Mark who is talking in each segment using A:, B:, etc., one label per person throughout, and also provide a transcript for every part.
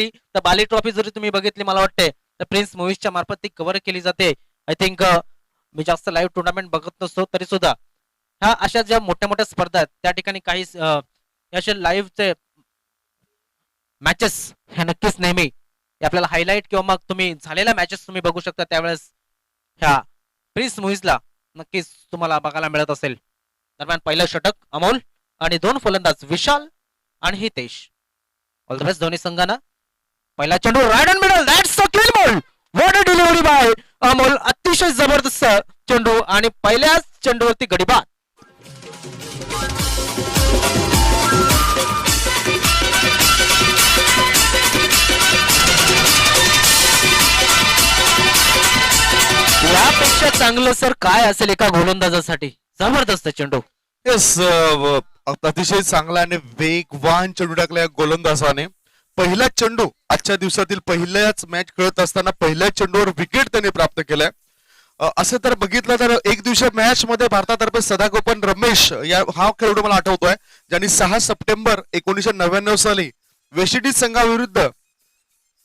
A: तर बाली ट्रॉफी जरी तुम्ही बघितली मला वाटते तर प्रिन्स मूवीजच्या मार्फत ती कव्हर केली जाते. आय थिंक मी जास्त लाईव्ह टुर्नामेंट बघत नसतो तरी सुद्धा ह्या अशा ज्या मोठ्या मोठ्या स्पर्धा आहेत त्या ठिकाणी काही असे लाईव्हचे मॅचेस ह्या नक्कीच नेहमी आपल्याला हायलाइट किंवा मग तुम्ही झालेल्या मॅचेस तुम्ही बघू शकता त्यावेळेस ह्या प्रिन्स मूवीजला नक्कीच तुम्हाला बघायला मिळत असेल. दरम्यान पहिलं षटक अमोल आणि दोन फलंदाज विशाल आणि हितेश. ऑल द बेस्ट दोन्ही संघांना. पहिला चेंडू right and middle that's a clean ball. What a delivery by Amol. अतिशय जबरदस्त चेंडू आणि पहिल्याच चेंडूवरती गडीबाद. यापेक्षा चांगलं सर काय असेल एका गोलंदाजासाठी. जबरदस्त चेंडू.
B: येस, अतिशय चांगला आणि वेगवान चेंडू टाकला या गोलंदाजाने. पहिला चेंडू आजच्या दिवसातील पहिल्याच मॅच खेळत असताना पहिल्याच चेंडूवर विकेट त्यांनी प्राप्त केलाय. असं तर बघितलं तर एक दिवसीय मॅच मध्ये भारतातर्फे सदागोपन रमेश हा खेळाडू मला आठवतोय ज्यांनी 6 सप्टेंबर 1999 साली वेस्ट इंडिज संघाविरुद्ध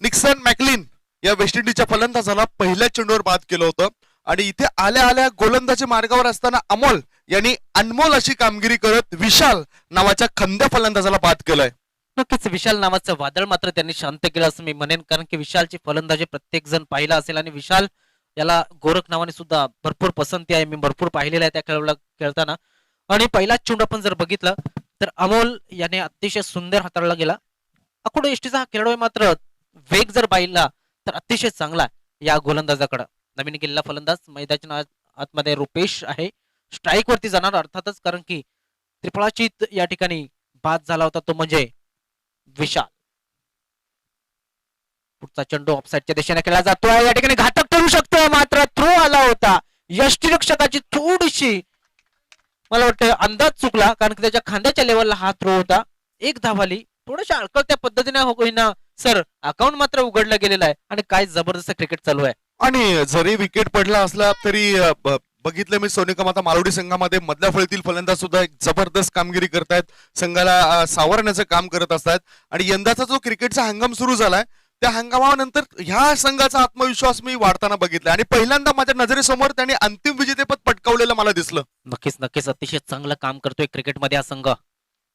B: निक्सन मॅकलिन या वेस्ट इंडिजच्या फलंदाजाला पहिल्या चेंडूवर बाद केलं होतं. आणि इथे आल्या आल्या गोलंदाजी मार्गावर असताना अमोल यांनी अनमोल अशी कामगिरी करत विशाल नावाच्या खंद्या फलंदाजाला बाद केलंय.
A: नक्कीच विशाल नावाचं वादळ मात्र त्यांनी शांत केलं असं मी म्हणेन, कारण की विशालची फलंदाजी प्रत्येक जण पाहिला असेल आणि विशाल याला गोरख नावाने सुद्धा भरपूर पसंती आहे. मी भरपूर पाहिलेलं आहे त्या खेळाडूला खेळताना. आणि पहिला चेंडू आपण जर बघितलं तर अमोल याने अतिशय सुंदर हाताळला गेला. अकोट एसटीचा हा खेळाडू मात्र वेग जर पाहिला तर अतिशय चांगला या गोलंदाजाकडे. नवीन गेलेला फलंदाज मैदानाच्या आतमध्ये रुपेश आहे. स्ट्राईक वरती जाणार अर्थातच, कारण की त्रिफळाचीत या ठिकाणी बाद झाला होता तो म्हणजे विशाल. पुढचा चेंडू ऑफसाईडच्या दिशेने खेळला जातोय. या ठिकाणी घातक ठरू शकतो मात्र थ्रो आला होता. यष्टीरक्षकाची थोडीशी मला वाटतं अंदाज चुकला, कारण की त्याच्या खांद्याच्या लेवलला हा थ्रो होता. एक धावाली थोड्याशा अडकळत्या पद्धतीने होईना सर अकाउंट मात्र उघडलं गेलेलं आहे आणि काय जबरदस्त क्रिकेट चालू आहे.
B: आणि जरी विकेट पडला असला तरी बघितलं मी सोनिकम आता मालवडी संघामध्ये मधल्या फळीतील फलंदाज सुद्धा एक जबरदस्त कामगिरी करतायत, संघाला सावरण्याचं काम करत असतात. आणि यंदाचा जो क्रिकेटचा हंगाम सुरू झालाय त्या हंगामानंतर ह्या संघाचा आत्मविश्वास मी वाढताना बघितलाय आणि पहिल्यांदा माझ्या नजरेसमोर त्यांनी अंतिम विजेतेपद पटकावलेलं मला दिसलं.
A: नक्कीच नक्कीच अतिशय चांगलं काम करतोय क्रिकेटमध्ये हा संघ.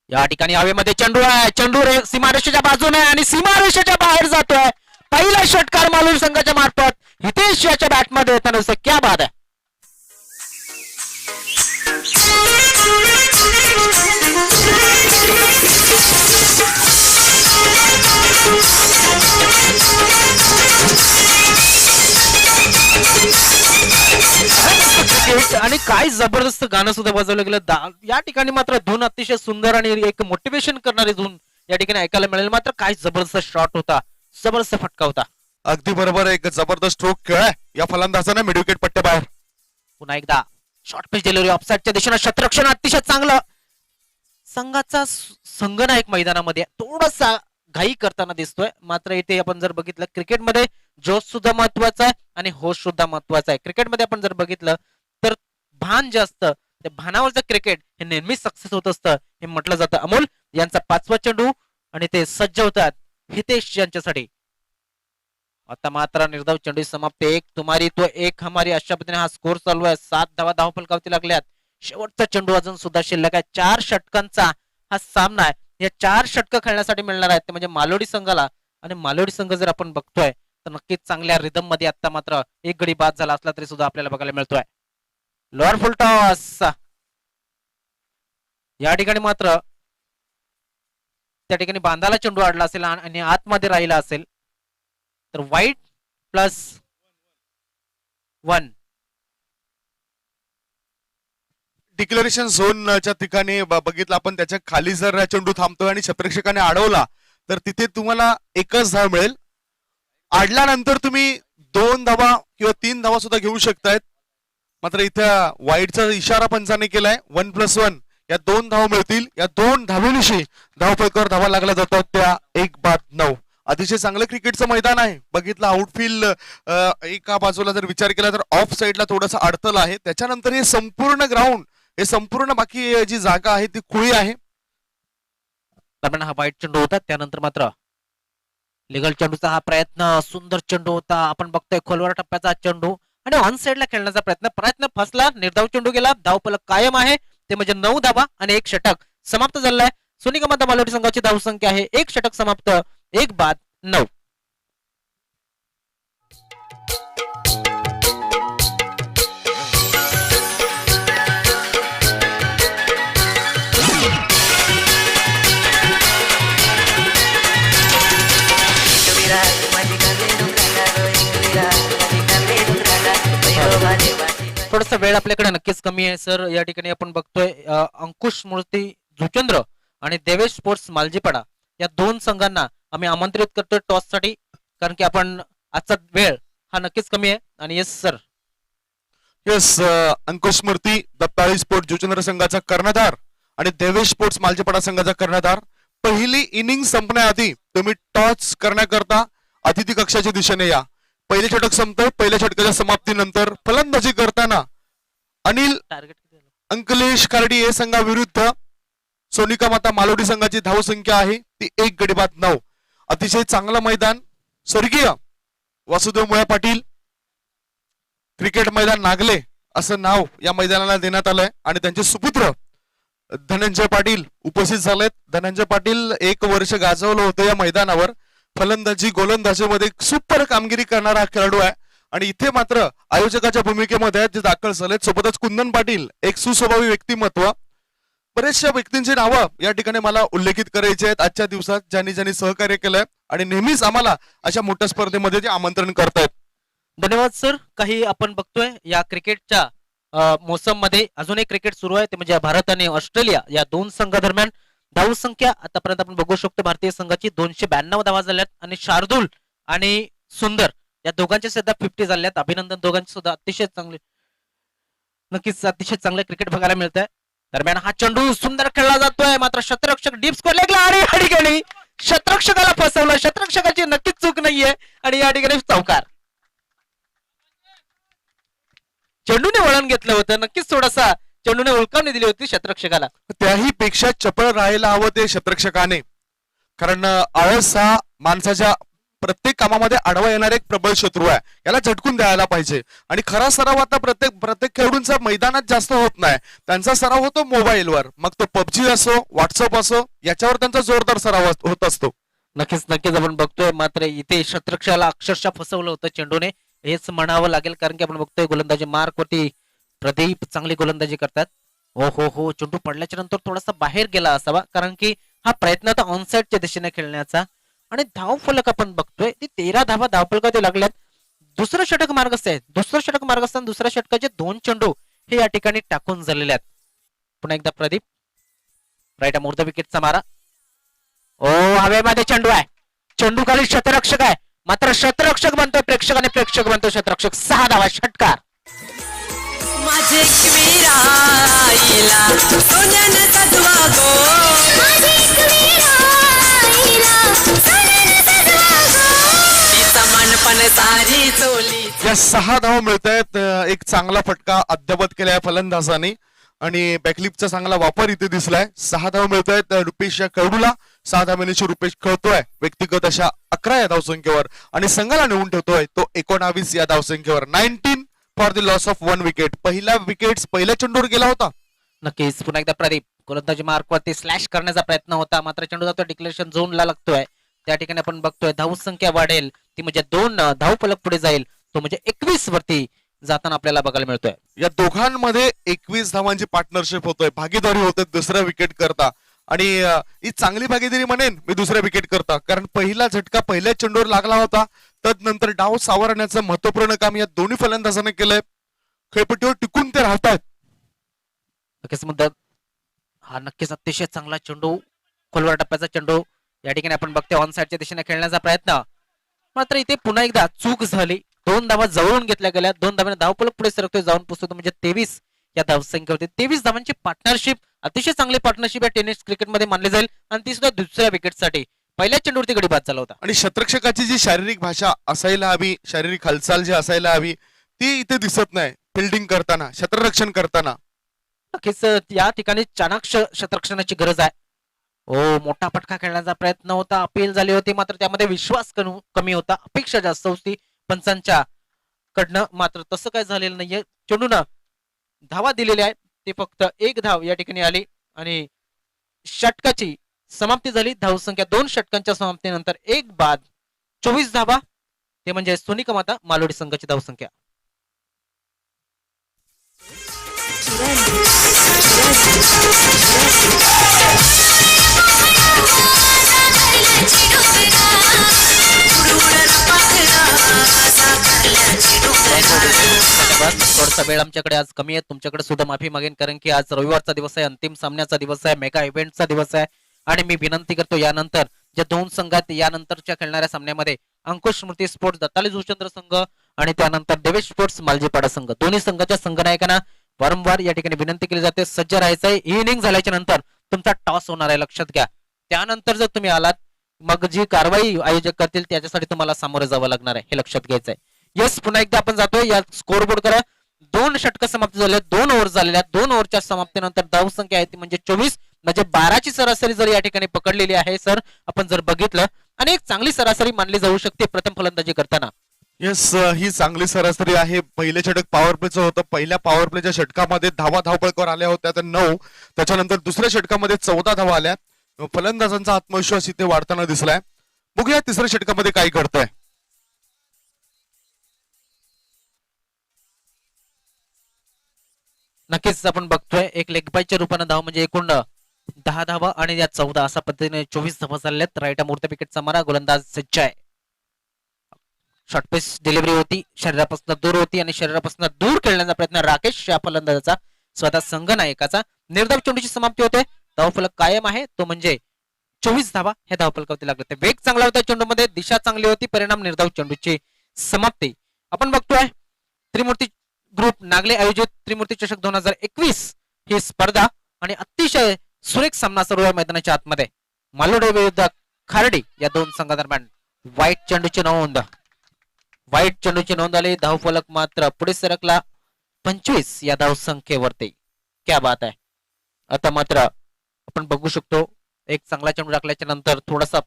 A: या ठिकाणी हवेमध्ये चेंडू आहे. चेंडू सीमारेषेच्या बाजूने आणि सीमारेषेच्या बाहेर जातोय. पहिला षटकार मालवडी संघाच्या मार्फत हितेश याच्या बॅटमध्ये येताना क्या बाद आहे. आणि काय जबरदस्त गाणं सुद्धा वाजवलं गेलं या ठिकाणी. मात्र धून अतिशय सुंदर आणि एक मोटिवेशन करणारी धून या ठिकाणी ऐकायला मिळेल. मात्र काय जबरदस्त शॉट होता, जबरदस्त फटका होता.
B: अगदी बरोबर, एक जबरदस्त स्ट्रोक खेळाय या फलंदाजाने मिडविकेट पट्ट्या बाहेर.
A: पुन्हा एकदा शॉर्ट पिच डिलिव्हरी ऑफसाईडच्या दिशेने क्षेत्ररक्षण अतिशय चांगलं. संघाचा संघनायक मैदानामध्ये थोडासा घाई करताना दिसतोय. मात्र इथे आपण जर बघितलं क्रिकेटमध्ये जोश सुद्धा महत्वाचा आहे आणि होश सुद्धा महत्वाचा आहे. क्रिकेटमध्ये आपण जर बघितलं तर भान जे असतं त्या भानावरचं क्रिकेट हे नेहमीच सक्सेस होत असतं हे म्हटलं जातं. अमोल यांचा 5वा चेंडू आणि ते सज्ज होतात हितेश यांच्यासाठी. आता मात्र निर्धाव चेंडू समाप्त. एक तुम्हारी तो एक हमारी अशा पद्धतीने हा स्कोर चालू आहे. 7 धावा धावफलकावरती लागल्यात. शेवटचा चेंडू अजून सुद्धा शिल्लक आहे. 4 षटकांचा हा सामना आहे. या 4 षटकं खेळण्यासाठी मिळणार आहेत ते म्हणजे मालवडी संघाला. आणि मालवडी संघ जर आपण बघतोय तर नक्कीच चांगल्या रिदम मध्ये आता मात्र एक गडी बाद झाला असला तरी सुद्धा आपल्याला बघायला मिळतोय. लोअर फुल टॉस या ठिकाणी मात्र त्या ठिकाणी बांधाला चेंडू अडला असेल आणि आतमध्ये राहिला असेल तर वाईट +1
B: डिक्लेरेशन झोनच्या ठिकाणी बघितलं आपण त्याच्या खाली जर चेंडू थांबतोय आणि क्षेत्ररक्षकाने अडवला तर तिथे तुम्हाला एकच धाव मिळेल. अडल्यानंतर तुम्ही 2 धावा किंवा 3 धावा सुद्धा घेऊ शकतायत. मात्र इथे वाईटचा इशारा पंचाने केलाय. 1+1 या 2 धावा मिळतील. या 2 धावेनिशी धावफलकावर धावा लागला जातात त्या 1/9. अतिशय चांगलं क्रिकेटचं मैदान आहे. बघितलं आउटफील्ड एका बाजूला जर विचार केला तर ऑफ साईडला थोडंसं अडथळं आहे. त्याच्यानंतर हे संपूर्ण ग्राउंड हे संपूर्ण बाकी जी जागा आहे ती खुळी आहे.
A: दरम्यान हा वाईट चेंडू होता. त्यानंतर मात्र लिगल चेंडूचा हा प्रयत्न सुंदर चेंडू होता. आपण बघतोय खोलवर टप्प्याचा चेंडू आणि ऑन साइडला खेळण्याचा प्रयत्न फसला. निर्धाव चेंडू गेला. धावफलक कायम आहे ते म्हणजे 9 धावा आणि 1 षटक समाप्त झालेला आहे. सोनिका मालोडी संघाची धावसंख्या आहे 1 षटक समाप्त 1 बाद 9. थोडासा वेळ आपल्याकडे नक्कीच कमी आहे सर. या ठिकाणी आपण बघतोय अंकुश मूर्ती जुचंद्र आणि देवेश स्पोर्ट्स मालजीपाडा या दोन संघांना आम्ही आमंत्रित करतोय टॉस साठी, कारण की आपण आजचा वेळ हा नक्कीच कमी आहे. आणि येस सर.
B: येस, अंकुश मूर्ती दत्ताळी स्पोर्ट जुचंद्र संघाचा कर्णधार आणि देवेश स्पोर्ट्स मालजेपाडा संघाचा कर्णधार. पहिली इनिंग संपण्याआधी तुम्ही टॉस करण्याकरता अतिथी कक्षाच्या दिशेने या. पहिले षटक संपतंय. पहिल्या षटकाच्या समाप्तीनंतर फलंदाजी करताना अनिल
A: टार्गेट
B: अंकलेश कार्डी हे संघाविरुद्ध सोनिका माता मालोडी संघाची धावसंख्या आहे ती 1 गडी बाद 9. अतिशय चांगलं मैदान. स्वर्गीय वासुदेव मुळा पाटील क्रिकेट मैदान नागले असं नाव या मैदानाला देण्यात आलंय आणि त्यांचे सुपुत्र धनंजय पाटील उपस्थित झालेत. धनंजय पाटील 1 वर्ष गाजवलं होतं या मैदानावर. फलंदाजी गोलंदाजीमध्ये सुपर कामगिरी करणारा खेळाडू आहे आणि इथे मात्र आयोजकाच्या भूमिकेमध्ये जे दाखल झालेत. सोबतच कुंदन पाटील एक सुस्वभावी व्यक्तिमत्व. बरेचशा व्यक्तींची नावं या ठिकाणी मला उल्लेखित करायची आहेत आजच्या दिवसात, ज्यांनी ज्यांनी सहकार्य केलंय आणि नेहमीच आम्हाला अशा मोठ्या स्पर्धेमध्ये ते आमंत्रण करतायत.
A: धन्यवाद सर. काही आपण बघतोय या क्रिकेटच्या मोसम मध्ये अजून एक क्रिकेट सुरू आहे ते म्हणजे भारत आणि ऑस्ट्रेलिया या दोन संघादरम्यान. धावसंख्या आतापर्यंत आपण बघू शकतो भारतीय संघाची 292 धावा झाल्यात आणि शार्दूल आणि सुंदर या दोघांचे सुद्धा 50 झाल्यात. अभिनंदन दोघांचे सुद्धा. अतिशय चांगले, नक्कीच अतिशय चांगले क्रिकेट बघायला मिळत आहे. दरम्यान हा चेंडू सुंदर खेळला जातोय मात्र शतरक्षक डीप स्कोर लागला आणि या ठिकाणी शतरक्षकाला फसवलं. शतरक्षकाची नक्कीच चूक नाहीये आणि या ठिकाणी चौकार. चेंडूने वळण घेतलं होतं. नक्कीच थोडासा चेंडूने उलकावणी दिली होती शतरक्षकाला.
B: त्याही पेक्षा चपळ राहायला हवं ते शतरक्षकाने, कारण आळस हा माणसाच्या प्रत्येक कामामध्ये आडवा येणारा एक प्रबळ शत्रू आहे. याला झटकून द्यायला पाहिजे. आणि खरा सराव आता प्रत्येक खेळाडूंचा मैदानात जास्त होत नाही. त्यांचा सराव होतो मोबाईलवर. मग तो पबजी असो व्हॉट्सअप असो याच्यावर त्यांचा जोरदार सराव होत असतो.
A: नक्कीच नक्कीच आपण बघतोय मात्र इथे शतरक्षकाला अक्षरशः फसवलं होतं चेंडूने हेच म्हणावं लागेल, कारण की आपण बघतोय गोलंदाजी मार्क वरती प्रदीप चांगली गोलंदाजी करतात. हो चेंडू पडल्याच्या नंतर थोडासा बाहेर गेला असावा, कारण की हा प्रयत्न होता ऑनसाइडच्या दिशेने खेळण्याचा. आणि धाव फलक आपण बघतोय ते 13 धावा धावफलकात लागल्यात. दुसरं षटक मार्गस्थ आहे. दुसरं षटक मार्गस्थ आणि दुसऱ्या षटकाचे 2 चेंडू हे या ठिकाणी टाकून झालेले आहेत. पुन्हा एकदा प्रदीप राईट मोर्ध विकेटचा मारा. हवेमध्ये चेंडू आहे. चेंडू खाली शतरक्षक आहे मात्र शतरक्षक बनतोय प्रेक्षक आणि प्रेक्षक बनतोय शतरक्षक. 6 धावा षटकार.
C: माझे कवीराईला सोन्याने सजवा गो, माझे कवीराईला सोन्याने सजवा गो, तिचा मनपण सारी चोली.
B: या 6 धावा मिळत आहेत. एक चांगला फटका अद्यावत केलाय फलंदाजाने आणि बॅकलिपचा चांगला वापर इथे दिसलाय. 6 धावा मिळत आहेत रुपेश या खेळाडूला. 6 धावांची रुपेश खेळतोय व्यक्तिगत अशा 11 या धावसंख्येवर आणि संघाला नेऊन ठेवतोय तो 19 या धावसंख्येवर. 19 for the loss of 1 wicket. पहिला विकेट पहिल्या चेंडूवर गेला होता.
A: नक्कीच पुन्हा एकदा प्रदीप गोलंदाजी मार्क वरती स्लॅश करण्याचा प्रयत्न होता मात्र चेंडू जातो डिक्लेरेशन झोनला लागतोय. त्या ठिकाणी आपण बघतोय धावसंख्या वाढेल ती म्हणजे 2 धावफलक पुढे जाईल तो म्हणजे 21 वरती जाताना आपल्याला बघायला मिळतोय.
B: या दोघांमध्ये 21 धावांची पार्टनरशिप होतोय. भागीदारी होते दुसऱ्या विकेट करता आणि ही चांगली भागीदारी म्हणेन मी दुसऱ्या विकेट करता, कारण पहिला झटका पहिल्या चेंडूवर लागला होता. तदनंतर डाव सावरण्याचं महत्वपूर्ण काम या दोन्ही फलंदाजांनी केलंय. खेळपट्टीवर टिकून ते राहतात.
A: नक्कीच मुद्दा हा नक्कीच अतिशय चांगला चेंडू खोलवर टप्प्याचा चेंडू या ठिकाणी आपण बघतोय ऑन साइडच्या दिशेने खेळण्याचा प्रयत्न मात्र इथे पुन्हा एकदा चूक झाली. 2 धावा जवळून घेतल्या गेल्या. 2 धावाने धावफलक पुढे सरकतोय जाऊन पोहोचतो म्हणजे 23 या धावसंख्येवरती. 23 धावांची पार्टनरशिप अतिशय चांगली पार्टनरशिप या टेनिस क्रिकेटमध्ये मानली जाईल आणि ती सुद्धा दुसऱ्या विकेटसाठी. पहिल्या चेंडूवरती गडी बाद झाला होता.
B: आणि शतरक्षकाची जी शारीरिक भाषा असायला हवी, शारीरिक हालचाल जी असायला हवी ती इथे दिसत नाही. फिल्डिंग करताना क्षेत्ररक्षण करताना
A: नक्कीच या ठिकाणी चाणाक्ष शतरक्षणाची गरज आहे. मोठा फटका खेळण्याचा प्रयत्न होता, अपील झाली होती, मात्र त्यामध्ये विश्वास कमी होता, अपेक्षा जास्त होती पंचांच्या कडनं, मात्र तसं काय झालेलं नाहीये. चेंडूनं धावा दिलेल्या आहे, ती फक्त एक धाव या ठिकाणी आली आणि षटकाची समाप्ती झाली. धावसंख्या 2 षटकांच्या समाप्तीनंतर एक बाद, 24 धावा, ते म्हणजे सोनिका माता मालोडी संघाची धावसंख्या. थोडासा वेळ आमच्याकडे आज कमी आहे, तुमच्याकडे सुद्धा माफी मागेन, कारण की आज रविवारचा दिवस आहे, अंतिम सामन्याचा दिवस आहे, मेगा इव्हेंटचा दिवस आहे. आणि मी विनंती करतो, यानंतर ज्या 2 संघात यानंतरच्या खेळणाऱ्या सामन्यामध्ये अंकुश स्मृती स्पोर्ट्स दत्ताली जुचंद्र संघ आणि त्यानंतर देवेश स्पोर्ट्स मालजीपाडा संघ, दोन्ही संघाच्या संघनायकांना वारंवार या ठिकाणी विनंती केली जाते, सज्ज राहायचंय. ही इनिंग झाल्याच्या नंतर तुमचा टॉस होणार आहे, लक्षात घ्या. त्यानंतर जर तुम्ही आलात, मग जी कारवाई आयोजक करतील त्याच्यासाठी तुम्हाला सामोरं जावं लागणार आहे, हे लक्षात घ्यायचंय. यस, पुन्हा एकदा आपण जातोय या स्कोर बोर्ड करा. 2 षटक समाप्त झाले, 2 ओव्हर झालेल्या, 2 ओव्हरच्या समाप्तीनंतर धावसंख्या आहे ती म्हणजे 24, म्हणजे 12ची सरासरी जर या ठिकाणी पकडलेली आहे सर, आपण जर बघितलं, आणि एक चांगली सरासरी मानली जाऊ शकते प्रथम फलंदाजी करताना.
B: येस, ही चांगली सरासरी आहे. पहिले षटक पॉवर प्लेचं होतं, पहिल्या पॉवर प्लेच्या षटकामध्ये धावपळकावर आल्या होत्या तर 9, त्याच्यानंतर दुसऱ्या षटकामध्ये 14 धावा आल्या. फलंदाजांचा आत्मविश्वास इथे वाढताना दिसलाय. बघूया तिसऱ्या षटकामध्ये काय घडतंय.
A: नक्कीच आपण बघतोय एक लेग बायच्या रूपाने धाव म्हणजे एकूण 10 धावा आणि या 14, अशा पद्धतीने 24 धावा झालेल्या आहेत. राईट मूर्त विकेटचा मारा, गोलंदाज सज्ज आहे. शॉर्ट पेस डिलिव्हरी होती, शरीरापासून दूर होती आणि शरीरापासून दूर खेळण्याचा प्रयत्न राकेश या फलंदाजाचा, स्वतः संघ नायकाचा. निर्धाव चेंडूची समाप्ती होते, धावफलक कायम आहे, तो म्हणजे 24 धावा हे धावफलकावरती लागले. वेग चांगला होता चेंडूमध्ये, दिशा चांगली होती, परिणाम निर्धाव चेंडूची समाप्ती. आपण बघतोय त्रिमूर्ती ग्रुप नागले आयोजित त्रिमूर्ती चषक 2021 ही स्पर्धा आणि अतिशय सुरेख सामना सुरू आहे मैदानाच्या आतमध्ये. मालोडे विरुद्ध खार्डी या 2 संघादरम्यान वाईट चेंडूची नोंद आली. धावफलक मात्र पुढे सरकला 25 या धावसंख्येवरती. क्या बात आहे. आता मात्र आपण बघू शकतो एक चांगला चेंडू टाकल्याच्या नंतर थोडासा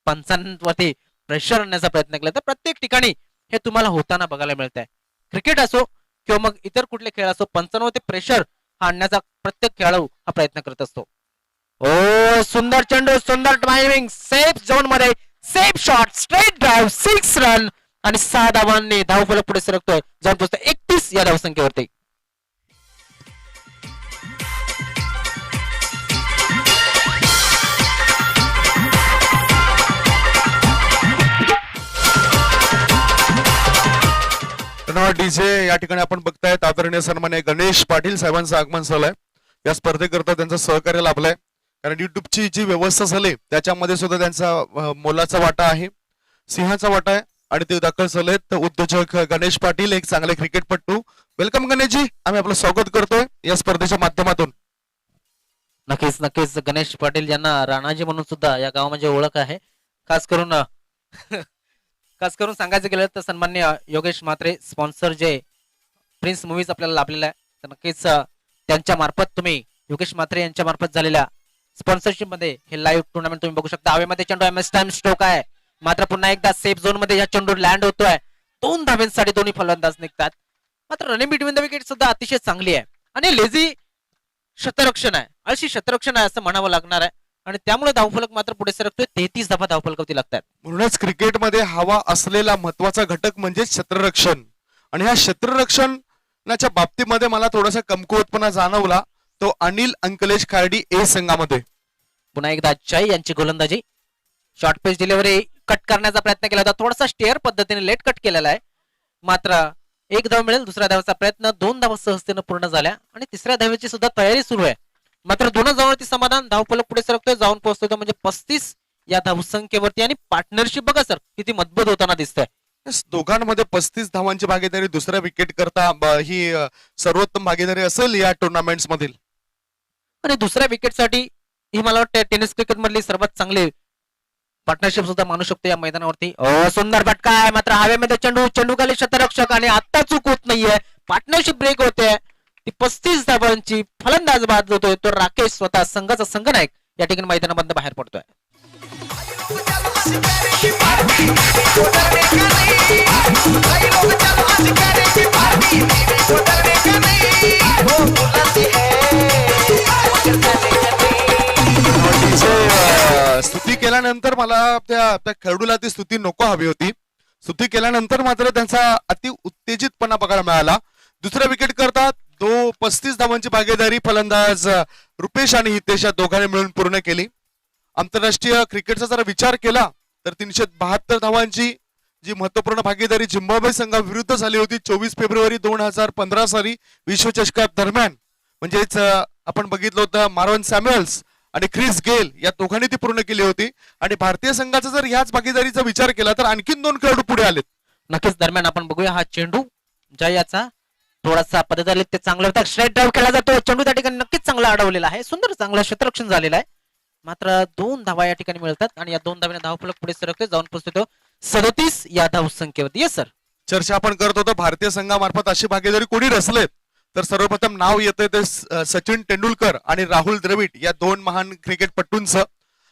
A: पंचांवरती प्रेशर आणण्याचा प्रयत्न केला, तर प्रत्येक ठिकाणी हे तुम्हाला होताना बघायला मिळत आहे. क्रिकेट असो किंवा मग इतर कुठले खेळ असो, पंचांवरती प्रेशर हा आणण्याचा प्रत्येक खेळाडू हा प्रयत्न करत असतो. ओ सुंदर चेंडू, सुंदर टायमिंग, सेफ झोन मध्ये, safe shot, straight drive, 6 run आणि 6 धावांनी धावफलक पुढे सरकतोय, जाऊन पोहोचतो 31 या धावसंख्येवरती.
B: डीजे या ठिकाणी आपण बघतायत आदरणीय सन्मान्य गणेश पाटील साहेबांचं आगमन झालंय. या स्पर्धेकरता त्यांचं सहकार्य लाभलंय, कारण युट्यूबची जी व्यवस्था झाली त्याच्यामध्ये सुद्धा त्यांचा मोलाचा वाटा आहे, सिंहाचा वाटा आहे. आणि ते दाखल झालेत उद्योजक गणेश पाटील, एक चांगले क्रिकेटपटू. वेलकम गणेशजी, आम्ही आपलं स्वागत करतोय या स्पर्धेच्या माध्यमातून.
A: नक्कीच नक्कीच गणेश पाटील ज्यांना राणाजी म्हणून सुद्धा या गावामध्ये ओळख आहे, खास करून सांगायचं गेलं तर सन्मान्य योगेश म्हात्रे स्पॉन्सर जे प्रिन्स मूवीज आपल्याला लाभलेला आहे, तर नक्कीच त्यांच्या मार्फत तुम्ही योगेश म्हात्रे यांच्या मार्फत झालेल्या स्पॉन्सरशिप मध्ये हे लाईव्ह टुर्नामेंट तुम्ही बघू शकता. हवेमध्ये चेंडू एमएस टाइम स्ट्रोक आहे, मात्र पुन्हा एकदा सेफ झोन मध्ये या चेंडू लँड होतोय. 2 धाव्यांसाठी दोन्ही फलंदाज निघतात. मात्र रनिंग बिटवीन द विकेट सुद्धा अतिशय चांगली आहे आणि लेझी शतरक्षण आहे, आळशी शतरक्षण आहे असं म्हणावं लागणार आहे. आणि त्यामुळे धावफलक मात्र पुढे सरकतोय, 33 धावा धावफलकावरती लागतात.
B: म्हणूनच क्रिकेटमध्ये हवा असलेला महत्वाचा घटक म्हणजे क्षेत्ररक्षण. आणि ह्या क्षेत्ररक्षणाच्या बाबतीमध्ये मला थोडासा कमकुवतपणा जाणवला, तो अनिल अंकलेश खार्डी ए संघामध्ये.
A: पुन्हा एकदा जय यांची गोलंदाजी, शॉर्ट पेस डिलिव्हरी कट करण्याचा प्रयत्न केला होता, थोडासा स्टेअर पद्धतीने लेट कट केलेला आहे, मात्र 1 धाव मिळेल. दुसऱ्या धावाचा प्रयत्न, 2 धावा सहजतेनं पूर्ण झाल्या आणि तिसऱ्या धावेची सुद्धा तयारी सुरू आहे. मात्र 2 धावांवरती समाधान, धावफलक पुढे सरकतोय, जाऊन पोहोचतोय म्हणजे 35 या धावसंख्येवरती. आणि पार्टनरशिप बघा सर किती मजबूत होताना दिसतंय.
B: दोघांमध्ये 35 धावांची भागीदारी दुसऱ्या विकेट करता ही सर्वोत्तम भागीदारी असेल या टुर्नामेंट्स मधील.
A: आणि दुसऱ्या विकेटसाठी ही मला वाटतं टेनिस क्रिकेट मधली सर्वात चांगली पार्टनरशिप सुद्धा मानू शकतो या मैदानावरती. सुंदर फटका आहे, मात्र हवेमध्ये चेंडू खाली शतरक्षक आणि आता चूक होत नाहीये, पार्टनरशिप ब्रेक होते. ती 35 धावांची फलंदाज बाद होतोय तो राकेश, स्वतः संघाचा संघनायक या ठिकाणी मैदानामधून बाहेर पडतोय.
B: स्तुती केल्यानंतर मला त्या खेळाडूला ती स्तुती नको हवी होती. स्तुती केल्यानंतर मात्र त्यांचा अति उत्तेजितपणा बघायला मिळाला. दुसऱ्या विकेट करता 35 धावांची भागीदारी फलंदाज रुपेश आणि हितेश या दोघांनी मिळून पूर्ण केली. आंतरराष्ट्रीय क्रिकेटचा जर विचार केला तर 372 धावांची जी महत्वपूर्ण भागीदारी झिम्बाब्वे संघाविरुद्ध झाली होती 24 फेब्रुवारी 2015 साली विश्वचषका दरम्यान. म्हणजेच आपण बघितलं होतं मार्वन सॅम्युअल्स आणि क्रिस गेल या दोघांनी ती पूर्ण केली होती. आणि भारतीय संघाचा जर ह्याच भागीदारीचा विचार केला तर आणखीन 2 खेळाडू पुढे आलेत.
A: नक्कीच दरम्यान आपण बघूया हा चेंडू जयाचा थोडासा पद्धत ते चांगला होता. स्ट्राईक ड्राईव्ह केला जातो. चेंडू त्या ठिकाणी नक्कीच चांगला अडवलेला आहे. सुंदर चांगला क्षेत्ररक्षण झालेला आहे. मात्र 2 धावा या ठिकाणी मिळतात आणि या 2 धावाने धावफलक पुढे सरकते जाऊन पोहोचतो 37 या धावसंख्येवरती. Yes sir.
B: चर्चा आपण करत होतो भारतीय संघामार्फत अशी भागीदारी कोणी रचलेत तर सर्वप्रथम नाव येते ते सचिन तेंडुलकर आणि राहुल द्रविड या 2 महान क्रिकेटपटूंचं.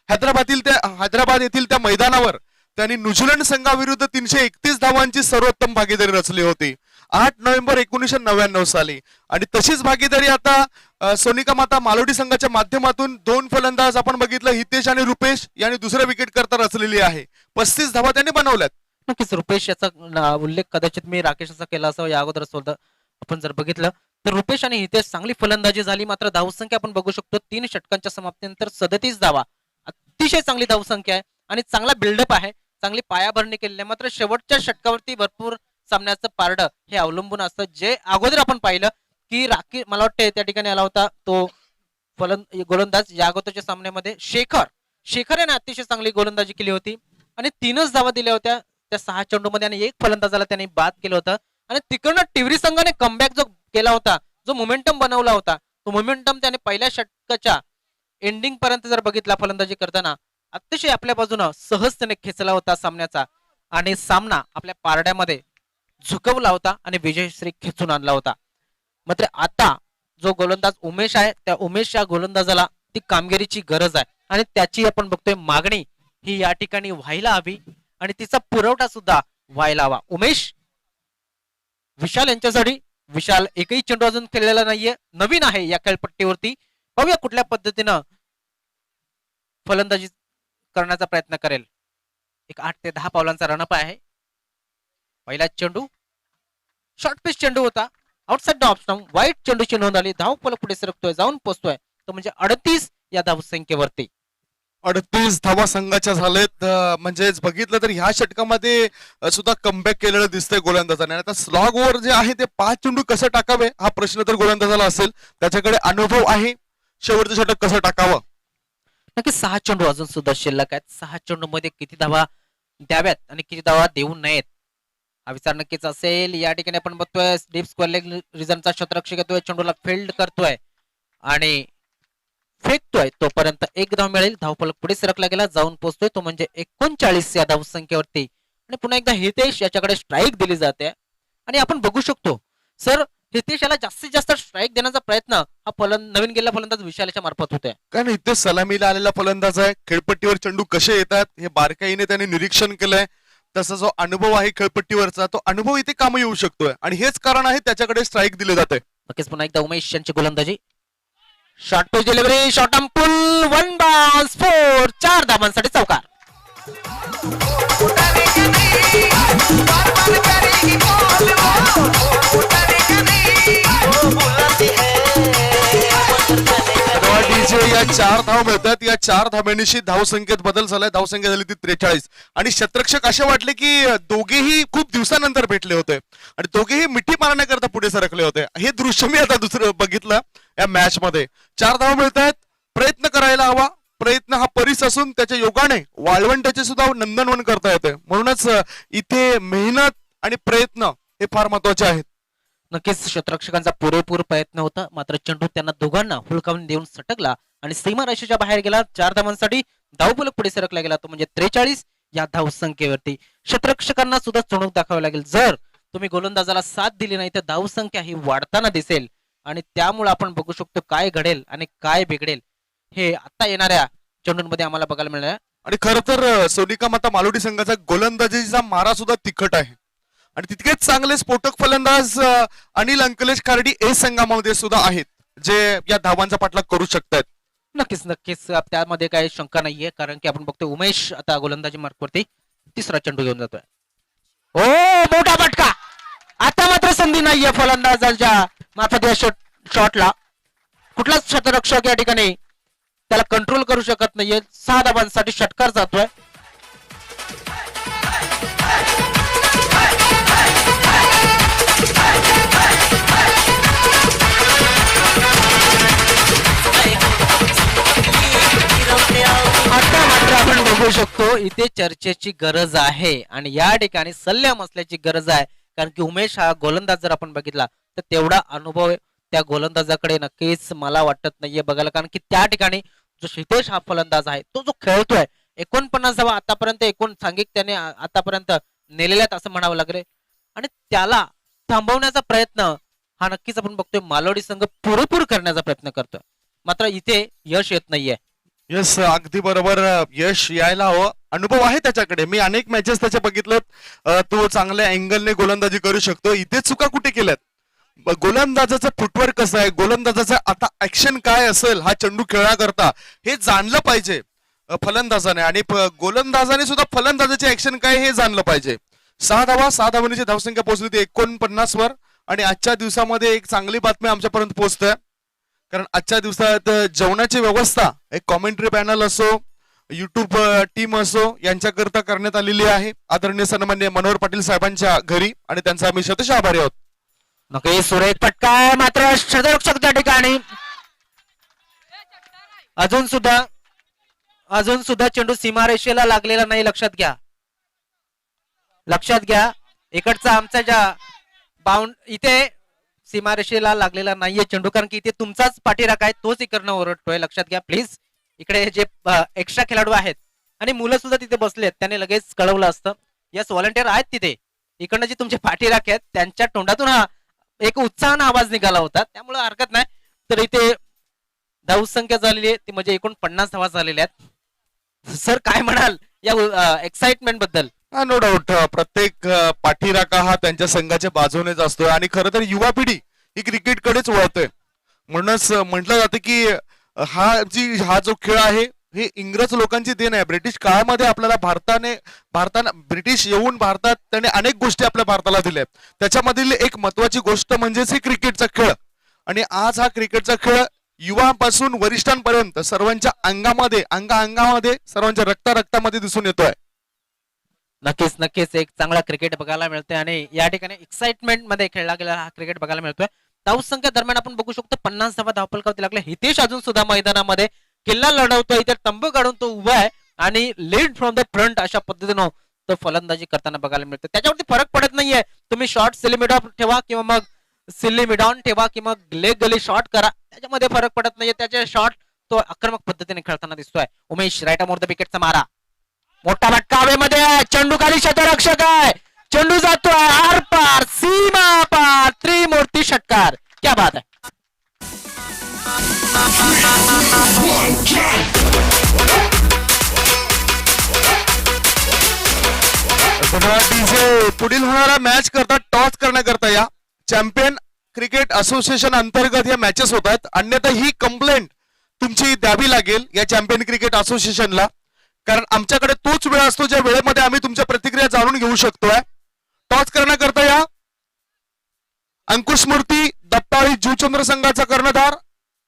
B: हैदराबाद येथील त्या मैदानावर त्यांनी न्यूझीलंड संघाविरुद्ध 331 धावांची सर्वोत्तम भागीदारी रचली होती 8 नोव्हेंबर 1999 साली. आणि तशीच भागीदारी आता सोनिका माता मालोडी संघाच्या माध्यमातून 2 फलंदाज आपण बघितलं हितेश आणि रुपेश यांनी दुसऱ्या विकेट करता रचलेली आहे. 35 धावा त्यांनी बनवल्यात.
A: नक्कीच रुपेश याचा उल्लेख कदाचित मी राकेशचा केला असावा या अगोदर होतं. आपण जर बघितलं तर रुपेश आणि हितेश चांगली फलंदाजी झाली. मात्र धावसंख्या आपण बघू शकतो 3 षटकांच्या समाप्तीनंतर 37 धावा अतिशय चांगली धावसंख्या आहे आणि चांगला बिल्डअप आहे. चांगली पायाभरणी केलेली आहे. मात्र शेवटच्या षटकावरती भरपूर सामन्याचं पारडं हे अवलंबून असतं. जे अगोदर आपण पाहिलं की मला वाटतं त्या ठिकाणी आला होता तो गोलंदाज या अगोदरच्या सामन्यामध्ये शेखर याने अतिशय चांगली गोलंदाजी केली होती आणि 3च धावा दिल्या होत्या त्या 6 चेंडूमध्ये आणि 1 फलंदाजाला त्याने बाद केलं होतं. आणि तिकडनं टिवरी संघाने कमबॅक जो केला होता जो मोमेंटम बनवला होता तो मोमेंटम त्याने पहिल्या षटकाच्या एंडिंग पर्यंत जर बघितला फलंदाजी करताना अतिशय आपल्या बाजूनं सहजतेने खेचला होता सामन्याचा आणि सामना आपल्या पारड्यामध्ये झुकवला होता आणि विजयश्री खेचून आणला होता. मात्र आता जो गोलंदाज उमेश आहे त्या उमेश या गोलंदाजाला ती कामगिरीची गरज आहे आणि त्याची आपण बघतोय मागणी ही या ठिकाणी व्हायला हवी आणि तिचा पुरवठा सुद्धा व्हायला हवा. उमेश विशाल यांच्यासाठी विशाल एकही चेंडू अजून खेळलेला नाहीये नवीन आहे या खेळपट्टीवरती. पाहूया कुठल्या पद्धतीनं फलंदाजी करण्याचा प्रयत्न करेल. एक 8 ते 10 पावलांचा रनअप आहे. पहिला चेंडू शॉर्ट पिच चेंडू होता आउटसाइड द ऑफ स्टंप वाईट चेंडूची नोंद आली. धावफलक पुढे सरकतोय जाऊन पोहोचतोय तो म्हणजे 38 या धावसंख्येवरती.
B: 38 धावा संघाच्या झालेत. म्हणजेच बघितलं तर ह्या षटकामध्ये सुद्धा कमबॅक केलेलं दिसतंय गोलंदाजाने. आता स्लॉग ओव्हर जे आहे ते 5 चेंडू कसं टाकावे हा प्रश्न तर गोलंदाजाला असेल. त्याच्याकडे अनुभव आहे. शेवटचं षटक कसं टाकावं.
A: नक्की 6 चेंडू अजून सुद्धा शिल्लक आहेत. 6 चेंडू मध्ये किती धावा द्याव्यात आणि किती धावा देऊ नयेत हा विचार नक्कीच असेल. या ठिकाणी आपण बघतोय डीप स्क्वेअर लेग रिजनचा क्षेत्ररक्षक येतोय चेंडूला फील्ड करतोय आणि फेकतोय तोपर्यंत 1 धाव मिळेल. धावफलक पुढे सरकला गेला जाऊन पोहोचतोय तो म्हणजे 39 या धावसंख्येवरती आणि पुन्हा एकदा हितेश याच्याकडे स्ट्राईक दिली जाते आणि आपण बघू शकतो सर हितेश याला जास्तीत जास्त स्ट्राईक देण्याचा प्रयत्न हा नवीन गेलेला फलंदाज विशालच्या मार्फत होतोय.
B: कारण इथे सलामीला आलेला फलंदाज आहे. खेळपट्टीवर चेंडू कसे येतात हे बारकाईने त्याने निरीक्षण केलंय. तसा जो अनुभव आहे खेळपट्टीवरचा तो अनुभव इथे काम येऊ शकतोय आणि हेच कारण आहे त्याच्याकडे स्ट्राईक दिले जाते.
A: नक्कीच पुन्हा एकदा उमेश यांची गोलंदाजी short pitch delivery short arm pull 1 balls 4 4 धावांसाठी चौकार.
B: या 4 धाव मिळतात. या 4 धाब्यानिशी धावसंख्येत बदल झालाय. धावसंख्या झाली ती 43 आणि क्षेत्ररक्षक असे वाटले की दोघेही खूप दिवसानंतर भेटले होते आणि दोघेही मिठी मारण्याकरता पुढे सरकले होते. हे दृश्य मी आता दुसरं बघितलं या मॅच मध्ये. 4 धाव मिळतात. प्रयत्न करायला हवा. प्रयत्न हा परीस असून त्याच्या योगाने वाळवंटाचे सुद्धा नंदनवन करता येते. म्हणूनच इथे मेहनत आणि प्रयत्न हे फार महत्वाचे आहेत.
A: नक्कीच क्षेत्ररक्षकांचा पुरेपूर प्रयत्न होता मात्र चेंडू त्यांना दोघांना हुलकावून देऊन सटकला आणि सीमारेषेच्या बाहेर गेला. 4 धावांसाठी धावफलक पुढे सरकला गेला तो म्हणजे 43 या धावसंख्येवरती. क्षेत्ररक्षकांना सुद्धा चुणूक दाखवावी लागेल. जर तुम्ही गोलंदाजाला साथ दिली नाही तर धावसंख्या ही वाढताना दिसेल आणि त्यामुळे आपण बघू शकतो काय घडेल आणि काय बिघडेल. हे आता येणाऱ्या चेंडूंमध्ये आम्हाला बघायला मिळणार आहे.
B: आणि खरं तर सोनिका माता मालोडी संघाचा गोलंदाजीचा मारा सुद्धा तिखट आहे आणि तितकेच चांगले स्फोटक फलंदाज अनिल अंकलेश खार्डी ए संघामध्ये सुद्धा आहेत जे या धावांचा पाठलाग करू शकतात.
A: नक्कीच नक्कीच त्यामध्ये काही शंका नाहीये, कारण की आपण बघतोय उमेश आता गोलंदाजी मार्कवरती तिसरा चेंडू घेऊन जातोय. ओ मोठा फटका, आता मात्र संधी नाहीये फलंदाजांच्या मार्फत या शॉटला. कुठलाच क्षेत्ररक्षक या ठिकाणी त्याला कंट्रोल करू शकत नाहीये. 6 धावांसाठी षटकार जातोय. आता मात्र आपण बघू शकतो इथे चर्चेची गरज आहे आणि या ठिकाणी सल्ला असल्याची गरज आहे, कारण की उमेश हा गोलंदाज जर आपण बघितला तर तेवढा अनुभव त्या गोलंदाजाकडे नक्कीच मला वाटत नाहीये बघायला, कारण की त्या ठिकाणी जो हितेश हा फलंदाज आहे तो जो खेळतोय 49 धावा आतापर्यंत एकूण सांघिक त्याने आतापर्यंत नेलेल्यात असं म्हणावं लागेल आणि त्याला थांबवण्याचा प्रयत्न हा नक्कीच आपण बघतोय मालोडी संघ पुरेपूर करण्याचा प्रयत्न करतोय, मात्र इथे यश येत नाहीये.
B: यस, अगदी बरोबर. यश यायला हवं. अनुभव आहे त्याच्याकडे. मी अनेक मॅचेस त्याच्या बघितलं. तो चांगल्या अँगलने गोलंदाजी करू शकतो. इथे चुका कुठे केल्यात? गोलंदाजाचं फुटवर्क कसं आहे, गोलंदाजाचं आता ऍक्शन काय असेल हा चेंडू खेळण्याकरता हे जाणलं पाहिजे फलंदाजाने आणि गोलंदाजाने सुद्धा फलंदाजाची ऍक्शन काय हे जाणलं पाहिजे. 6 धावा, 6 धावांची धावसंख्या पोहोचली ती 49 वर आणि आजच्या दिवसामध्ये एक चांगली बातमी आमच्यापर्यंत पोहोचते, कारण आजच्या दिवसात जेवणाची व्यवस्था एक कॉमेंट्री पॅनल असो, युट्यूब टीम असो यांच्याकरता करण्यात आलेली आहे आदरणीय सन्माननीय मनोहर पाटील साहेबांच्या घरी आणि त्यांचा आम्ही शतश आभारी आहोत.
A: नक्की सुरेख फटका आहे, मात्र क्षेत्ररक्षक त्या ठिकाणी अजून सुद्धा चेंडू सीमारेषेला लागलेला नाही. लक्षात घ्या इकडचा आमचा ज्या इथे सीमारेषेला लागलेला नाहीये चेंडू, कारण की इथे तुमचाच पाठीराखा आहे तोच इकडनं ओरडतोय. लक्षात घ्या प्लीज. इकडे जे एक्स्ट्रा खेळाडू आहेत आणि मुलं सुद्धा तिथे बसलेत त्याने लगेच कळवलं असतं. यस, व्हॉलंटियर आहेत तिथे. इकडनं जे तुमचे पाठीराखे आहेत त्यांच्या तोंडातून हा एक उत्साहानं आवाज निघाला होता, त्यामुळे हरकत नाही. तर इथे धावसंख्या झालेली आहे ती म्हणजे एकूण 50 धावा झालेल्या आहेत. सर काय म्हणाल या एक्साइटमेंट बद्दल?
B: No doubt. प्रत्येक पाठीराखा हा त्यांच्या संघाच्या बाजूनेच असतोय आणि खरं तर युवा पिढी ही क्रिकेटकडेच वळतोय. म्हणूनच म्हटलं जातं की हा जो खेळ आहे हे इंग्रज लोकांची देण आहे. ब्रिटिश काळामध्ये आपल्याला भारताने ब्रिटिश येऊन भारतात त्याने अनेक गोष्टी आपल्या भारताला दिल्या. त्याच्यामधील एक महत्वाची गोष्ट म्हणजेच हे क्रिकेटचा खेळ आणि आज हा क्रिकेटचा खेळ युवापासून वरिष्ठांपर्यंत सर्वांच्या अंगामध्ये सर्वांच्या रक्तामध्ये दिसून येतोय.
A: नक्कीच एक चांगला क्रिकेट बघायला मिळतोय आणि या ठिकाणी एक्साइटमेंट मध्ये खेळला गेला हा क्रिकेट बघायला मिळतोय. धावसंख्या दरम्यान आपण बघू शकतो 50 धावा धावफलकावरती लागले. हितेश अजून सुद्धा मैदानामध्ये किल्ला लढवतोय. इथे तंबू काढून तो उभा आहे आणि लीड फ्रॉम द फ्रंट अशा पद्धतीनं तो फलंदाजी करताना बघायला मिळतो. त्याच्यावरती फरक पडत नाहीये. तुम्ही शॉर्ट सिली मिड ऑफ ठेवा किंवा मग सिली मिड ऑन ठेवा किंवा लेग गली शॉट करा, त्याच्यामध्ये फरक पडत नाहीये. त्याचे शॉट तो आक्रमक पद्धतीने खेळताना दिसतोय. उमेश राईट मोर द विकेटचा मारा, मोठा फटका हवेमध्ये, चेंडू खाली क्षेत्ररक्षक आहे, चेंडू जातोय आर पार सीमा पार, त्रिमूर्ती षटकार. क्या बात है.
B: पुढील होणारा मॅच करता टॉस करण्याकरता या चॅम्पियन क्रिकेट असोसिएशन अंतर्गत या मॅचेस होत आहेत. अन्यथा ही कंप्लेंट तुमची द्यावी लागेल या चॅम्पियन क्रिकेट असोसिएशनला, कारण आमच्याकडे तोच वेळ असतो ज्या वेळेमध्ये आम्ही तुमच्या प्रतिक्रिया जाणून घेऊ शकतोय. टॉस करण्याकरता या अंकुश मूर्ती दत्ताळी जुचंद्र संघाचा कर्णधार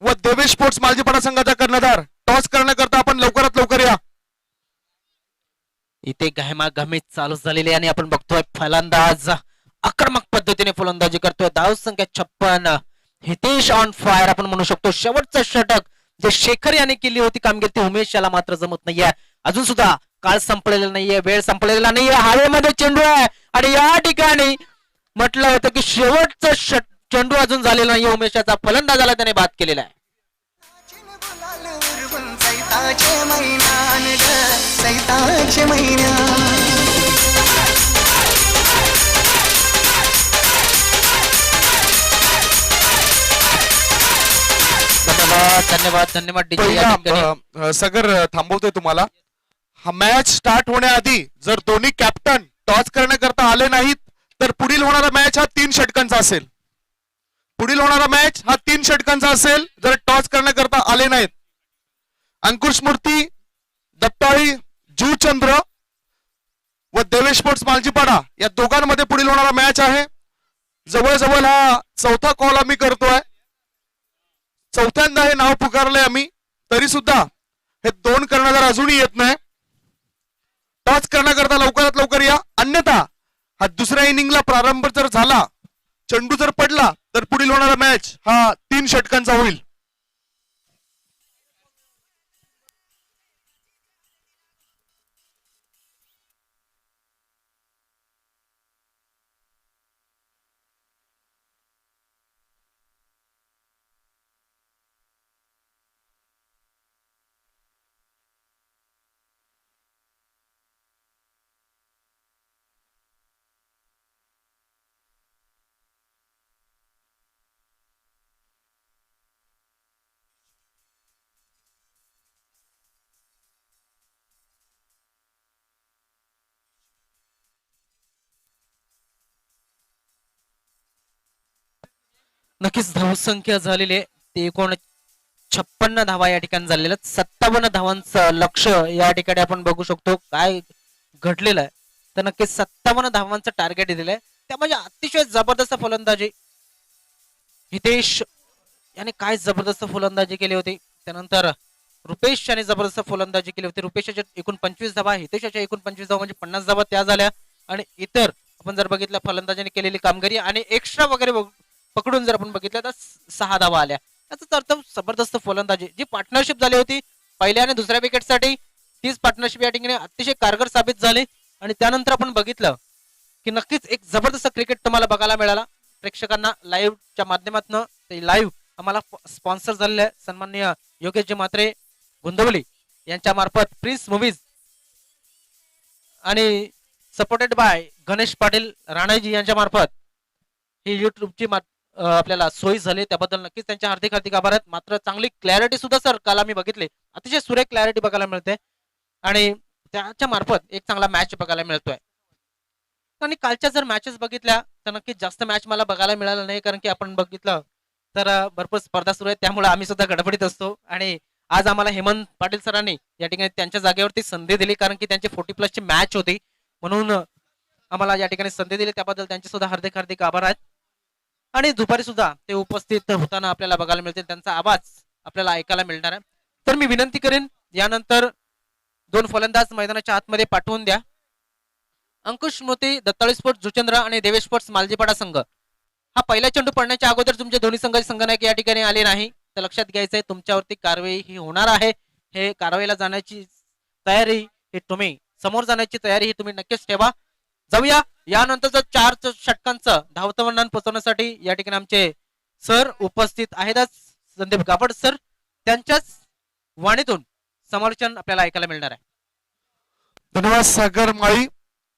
B: व देवेश स्पोर्ट्स मालजीपाडा संघाचा कर्णधार. टॉस करण्याकरता आपण लवकरात लवकर या.
A: इथे घमीत चालू झालेली आणि आपण बघतोय फलंदाज आक्रमक पद्धतीने फलंदाजी करतोय. धाव संख्या 56. हितेश ऑन फायर आपण म्हणू शकतो. शेवटचं षटक जे शेखर याने केली होती कामगिरी ती उमेश याला मात्र जमत नाहीये. अजून सुद्धा काळ संपलेला नाहीये, वेळ संपलेला नाहीये, हवेमध्ये चेंडू आहे आणि या ठिकाणी म्हटलं होतं की शेवटचं चेंडू अजून झालेला नाहीये. उमेशाचा फलंदाजाला त्याने बाद केलेला आहे. धन्यवाद धन्यवाद DJ.
B: पहिला
A: या ठिकाणी
B: सगर थांबवतोय तुम्हाला. हा मॅच स्टार्ट होण्याआधी जर दोन्ही कॅप्टन टॉस करण्याकरता आले नाहीत तर पुढील होणारा मॅच हा 3 षटकांचा असेल. पुढील होणारा मॅच हा 3 षटकांचा असेल जर टॉस करण्याकरता आले नाहीत. अंकुश मूर्ती, दत्ताळी जूचंद्र व देवेश स्पोर्ट्स मालजीपाडा या दोघांमध्ये पुढील होणारा मॅच आहे. जवळजवळ हा चौथा कॉल आम्ही करतोय. चौथ्यांदा हे नाव पुकारलंय आम्ही, तरी सुद्धा हे 2 कर्णधार अजूनही येत नाही. टॉस करण्याकरता लवकरात लवकर या, अन्यथा हा दुसऱ्या इनिंगला प्रारंभ जर झाला, चेंडू जर पडला तर पुढील होणारा मॅच हा 3 षटकांचा होईल.
A: नक्कीच धावसंख्या झालेली आहे ते 56 धावा या ठिकाणी झालेल्या आहेत. 57 धावांचं लक्ष या ठिकाणी आपण बघू शकतो काय घडलेलं आहे. तर नक्कीच 57 धावांचं टार्गेट दिलेलं आहे. त्यामध्ये अतिशय जबरदस्त फलंदाजी हितेश याने काय जबरदस्त फलंदाजी केली होती. त्यानंतर रुपेश याने जबरदस्त फलंदाजी केली होती. रुपेशच्या एकूण 25 धावा, हितेशच्या एकूण 25 धावा म्हणजे 50 धावा त्या झाल्या. आणि इतर आपण जर बघितलं फलंदाजीने केलेली कामगिरी आणि एक्स्ट्रा वगैरे पकडून जर आपण बघितलं तर 6 धावा आल्या. याचा अर्थ जबरदस्त फलंदाजी जी पार्टनरशिप झाली होती पहिल्या आणि दुसऱ्या विकेटसाठी, तीच पार्टनरशिप या ठिकाणी अतिशय कारगर साबित झाली. आणि त्यानंतर आपण बघितलं की नक्कीच एक जबरदस्त क्रिकेट तुम्हाला बघायला मिळाला. प्रेक्षकांना लाईव्हच्या माध्यमातून ते लाईव्ह आम्हाला स्पॉन्सर झालेले आहे सन्माननीय योगेशजी म्हात्रे गोंदवली यांच्या मार्फत प्रिन्स मूवीज आणि सपोर्टेड बाय गणेश पाटील राणाजी यांच्या मार्फत ही युट्यूबची आपल्याला सोयी झाली. त्याबद्दल नक्कीच त्यांचे हार्दिक हार्दिक आभार आहेत. मात्र चांगली क्लॅरिटी सुद्धा सर काल आम्ही बघितले, अतिशय सुरेख क्लॅरिटी बघायला मिळते आणि त्याच्या मार्फत एक चांगला मॅच बघायला मिळतोय. आणि कालच्या जर मॅचेस बघितल्या तर नक्कीच जास्त मॅच मला बघायला मिळालं नाही, कारण की आपण बघितलं तर भरपूर स्पर्धा सुरू आहे, त्यामुळे आम्ही सुद्धा गडबडीत असतो. आणि आज आम्हाला हेमंत पाटील सरांनी या ठिकाणी त्यांच्या जागेवरती संधी दिली, कारण की त्यांची 40+ ची मॅच होती, म्हणून आम्हाला या ठिकाणी संधी दिली. त्याबद्दल त्यांचे सुद्धा हार्दिक हार्दिक आभार आहेत. आणि दुपारी सुद्धा ते उपस्थित होताना आपल्याला बघायला मिळतील, त्यांचा आवाज आपल्याला ऐकायला मिळणार आहे. तर मी विनंती करेन यानंतर 2 फलंदाज मैदानाच्या आतमध्ये पाठवून द्या. अंकुश मोती दत्ताळी स्पोर्ट्स जुचंद्र आणि देवेश स्पोर्ट्स मालजीपाडा संघ. हा पहिला चेंडू पडण्याच्या अगोदर तुमचे दोन्ही संघाचे संघनायक या ठिकाणी आले नाही तर लक्षात घ्यायचंय तुमच्यावरती कारवाई ही होणार आहे. हे कारवाईला जाण्याची तयारी ही तुम्ही समोर जाण्याची तयारी ही तुम्ही नक्कीच ठेवा. जाऊया यानंतरचं 4 षटकांचं धावतं वर्णन पोहोचवण्यासाठी या ठिकाणी आमचे सर उपस्थित आहेतच, संदीप गाबड सर. त्यांच्याच वाणीतून समालोचन आपल्याला ऐकायला मिळणार आहे.
B: धन्यवाद सागर माळी.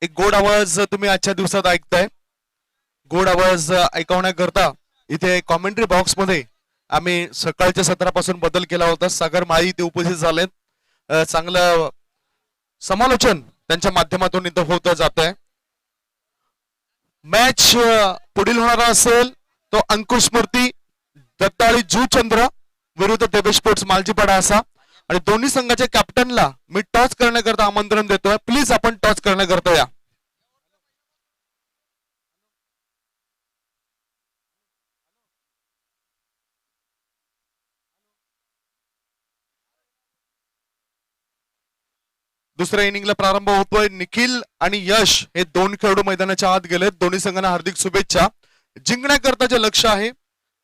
B: एक गोड आवाज तुम्ही आजच्या दिवसात ऐकताय. गोड आवाज ऐकवण्याकरता इथे कॉमेंट्री बॉक्स मध्ये आम्ही सकाळच्या सत्रापासून बदल केला होता. सागर माळी इथे उपस्थित झालेत. चांगलं समालोचन त्यांच्या माध्यमातून इथं होत जात आहे. मॅच पुढील होणारा असेल तो अंकुश मूर्ती दत्ताळी जूचंद्र विरुद्ध देवेश स्पोर्ट्स मालजीपाडा असा. आणि दोन्ही संघाच्या कॅप्टनला मी टॉस करण्याकरता आमंत्रण देतोय. प्लीज आपण टॉस करण्याकरता या. दुसऱ्या इनिंगला प्रारंभ होतोय. निखिल आणि यश हे 2 खेळाडू मैदानाच्या आत गेलेत. दोन्ही संघांना हार्दिक शुभेच्छा. जिंकण्याकरता जे लक्ष आहे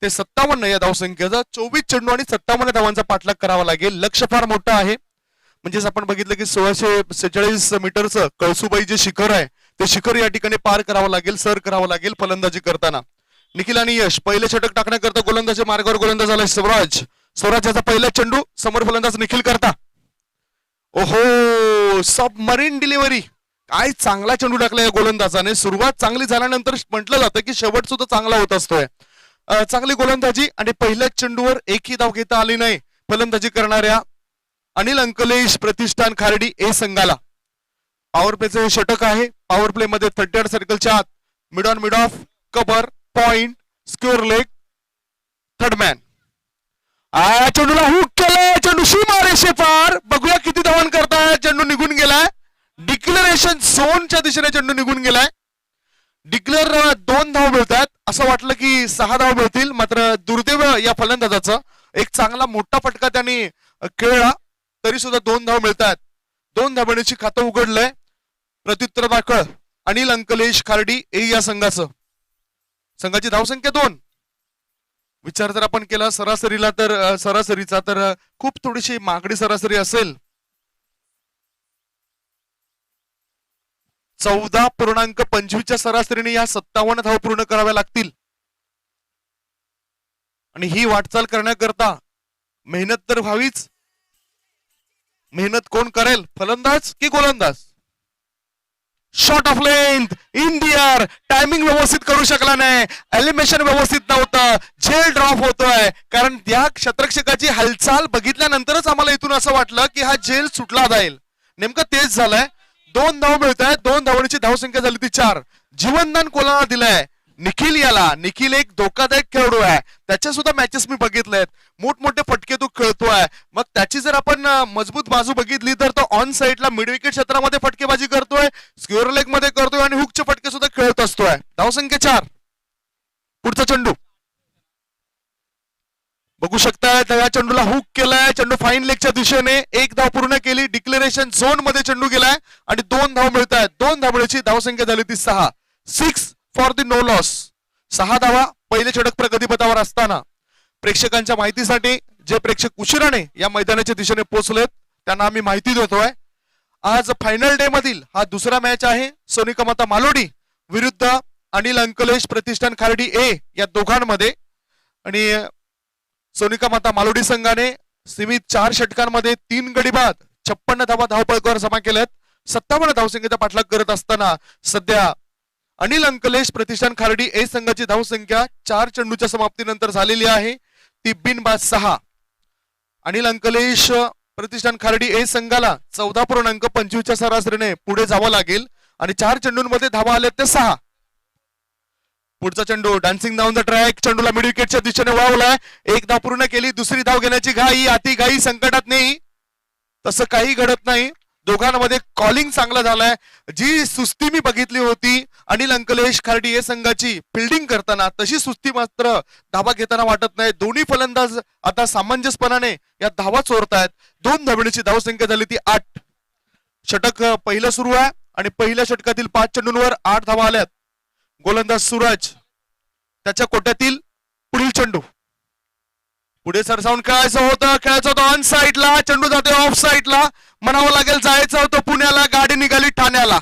B: ते 57 या धावसंख्येचा 24 चेंडू आणि 57 धावांचा पाठलाग करावा लागेल. लक्ष फार मोठं आहे. म्हणजेच आपण बघितलं की 1646 मीटरचं कळसुबाई जे शिखर आहे ते शिखर या ठिकाणी पार करावं लागेल, सर करावं लागेल फलंदाजी करताना. निखिल आणि यश पहिले षटक टाकण्याकरता गोलंदाजी मार्गावर गोलंदाज झालाय स्वराज. स्वराजाचा पहिला चेंडू समोर फलंदाज निखिल करता. ओहो, सबमरीन डिलिव्हरी. काय चांगला चेंडू टाकला या गोलंदाजाने. सुरुवात चांगली झाल्यानंतर म्हटलं जातं की शेवट सुद्धा चांगला होत असतोय. चांगली गोलंदाजी आणि पहिल्याच चेंडूवर एकही धाव घेता आली नाही, फलंदाजी करणाऱ्या अनिल अंकलेश प्रतिष्ठान खार्डी ए संघाला पॉवर प्लेचं हे षटक आहे. पॉवर प्ले मध्ये 38 सर्कलच्या आत mid on mid off cover point square leg third man. चेंडूला हुक केलाय, चेंडू सीमारेषे पार. बघूया किती धावन करताय. चेंडू निघून गेलाय. डिक्लेरेशन झोनच्या दिशेने चेंडू निघून गेलाय. डिक्लेअर 2 धाव मिळतात. असं वाटलं की 6 धाव मिळतील, मात्र दुर्दैव या फलंदाजाचं. एक चांगला मोठा फटका त्यांनी खेळला तरी सुद्धा 2 धाव मिळतात. 2 धावण्याची खातं उघडलंय प्रत्युत्तर दाखल अनिल अंकलेश खार्डी ए या संघाचं. संघाची धावसंख्या 2. विचार जर आपण केला सरासरीचा तर खूप थोडीशी मागणी सरासरी असेल. 14.25च्या सरासरीने या 57 धाव पूर्ण कराव्या लागतील. आणि ही वाटचाल करण्याकरता मेहनत तर व्हावीच. मेहनत कोण करेल, फलंदाज की गोलंदाज? Shot of length in the air. Timing व्यवस्थित करू शकला नाही. एलिमिनेशन व्यवस्थित नव्हतं. झेल ड्रॉप होतोय, कारण त्या क्षेत्ररक्षकाची हालचाल बघितल्यानंतरच आम्हाला इथून असं वाटलं की हा झेल सुटला जाईल. नेमकं तेच झालंय. 2 धाव मिळत आहेत. 2 धावांची धावसंख्या झाली ती 4. जीवनदान कोणाला दिलंय? निखिल याला. निखिल एक धोकादायक खेळाडू आहे. त्याच्या सुद्धा मॅचेस मी बघितलेत. मोठमोठे फटके तो खेळतोय. मग त्याची जर आपण मजबूत बाजू बघितली तर तो ऑन साईडला मिड विकेट क्षेत्रामध्ये फटकेबाजी करतोय, स्क्वेअर लेग मध्ये करतोय आणि हुकचे फटके सुद्धा खेळत असतोय. धावसंख्या 4. पुढचा चेंडू बघू शकताय. त्या चेंडूला हुक केलाय. चेंडू फाईन लेगच्या दिशेने 1 धाव पूर्ण केली. डिक्लेरेशन झोन मध्ये चेंडू गेलाय आणि 2 धाव मिळत आहेत. 2 धावण्याची धावसंख्या झाली ती 6. 6 फॉर द नो लॉस. 6 धावा पहिले षटक प्रगतीपथावर असताना. प्रेक्षकांच्या माहितीसाठी जे प्रेक्षक उशिराने या मैदानाच्या दिशेने पोहोचलेत त्यांना आम्ही माहिती देतोय. आज फायनल डे मधील हा दुसरा मॅच आहे. सोनिका माता मालोडी विरुद्ध अनिल अंकलेश प्रतिष्ठान खार्डी ए या दोघांमध्ये. आणि सोनिका माता मालोडी संघाने सीमित 4 षटकांमध्ये 3 गडी बाद 56 धावा धावपळकावर जमा केल्यात. 57 धावसंख्येचा पाठलाग करत असताना सध्या अनिल अंकलेश प्रतिष्ठान खार्डी ए संघाची धावसंख्या 4 चेंडूच्या समाप्तीनंतर झालेली आहे ती बिनबाद 6. अनिल अंकलेश प्रतिष्ठान खार्डी ए संघाला 14.25च्या सरासरीने पुढे जावं लागेल आणि 4 चेंडूंमध्ये धावा आल्या ते 6. पुढचा चेंडू डान्सिंग डाऊन द ट्रॅक. चेंडूला मिड विकेटच्या दिशेने वळवलाय. 1 धाव पूर्ण केली. दुसरी धाव घेण्याची घाई, अति घाई संकटात नाही. तसं काही घडत नाही. दोघांमध्ये कॉलिंग चांगलं झालंय. जी सुस्ती मी बघितली होती अनिल अंकलेश खार्डी ए संघाची फिल्डिंग करताना, तशी सुस्ती मात्र धावा घेताना वाटत नाही. दोन्ही फलंदाज आता सामंजस्यपणाने या धावा चोरतायत. 2 धावण्याची धावसंख्या झाली ती 8. षटक पहिलं सुरू आहे आणि पहिल्या षटकातील 5 चेंडूंवर 8 धावा आल्यात. गोलंदाज सूरज त्याच्या कोट्यातील पुढील चेंडू पुढे सरसावून खेळायचं होतं ऑन साईडला. चेंडू जाते ऑफ साईडला. म्हणावं लागेल जायचं होतं पुण्याला, गाडी निघाली ठाण्याला.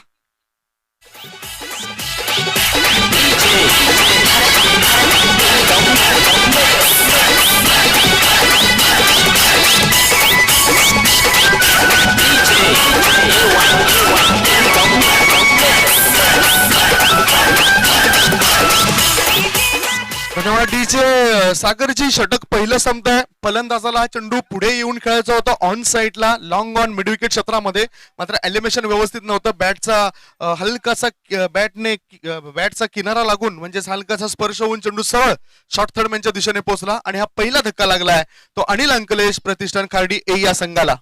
B: धन्यवाद डीजे सागरजी. षटक पहिलं संपतंय. फलंदाजाला हा चेंडू पुढे येऊन खेळायचा होता ऑन साईडला, लॉंग ऑन मिड विकेट क्षेत्रामध्ये. मात्र एलिमिनेशन व्यवस्थित नव्हतं. बॅटचा हलकासा बॅटचा किनारा लागून म्हणजेच हलकासा स्पर्श होऊन चेंडू सरळ शॉर्ट थर्ड मॅनच्या दिशेने पोहोचला आणि हा पहिला धक्का लागलाय तो अनिल अंकलेश प्रतिष्ठान खार्डी ए या संघाला.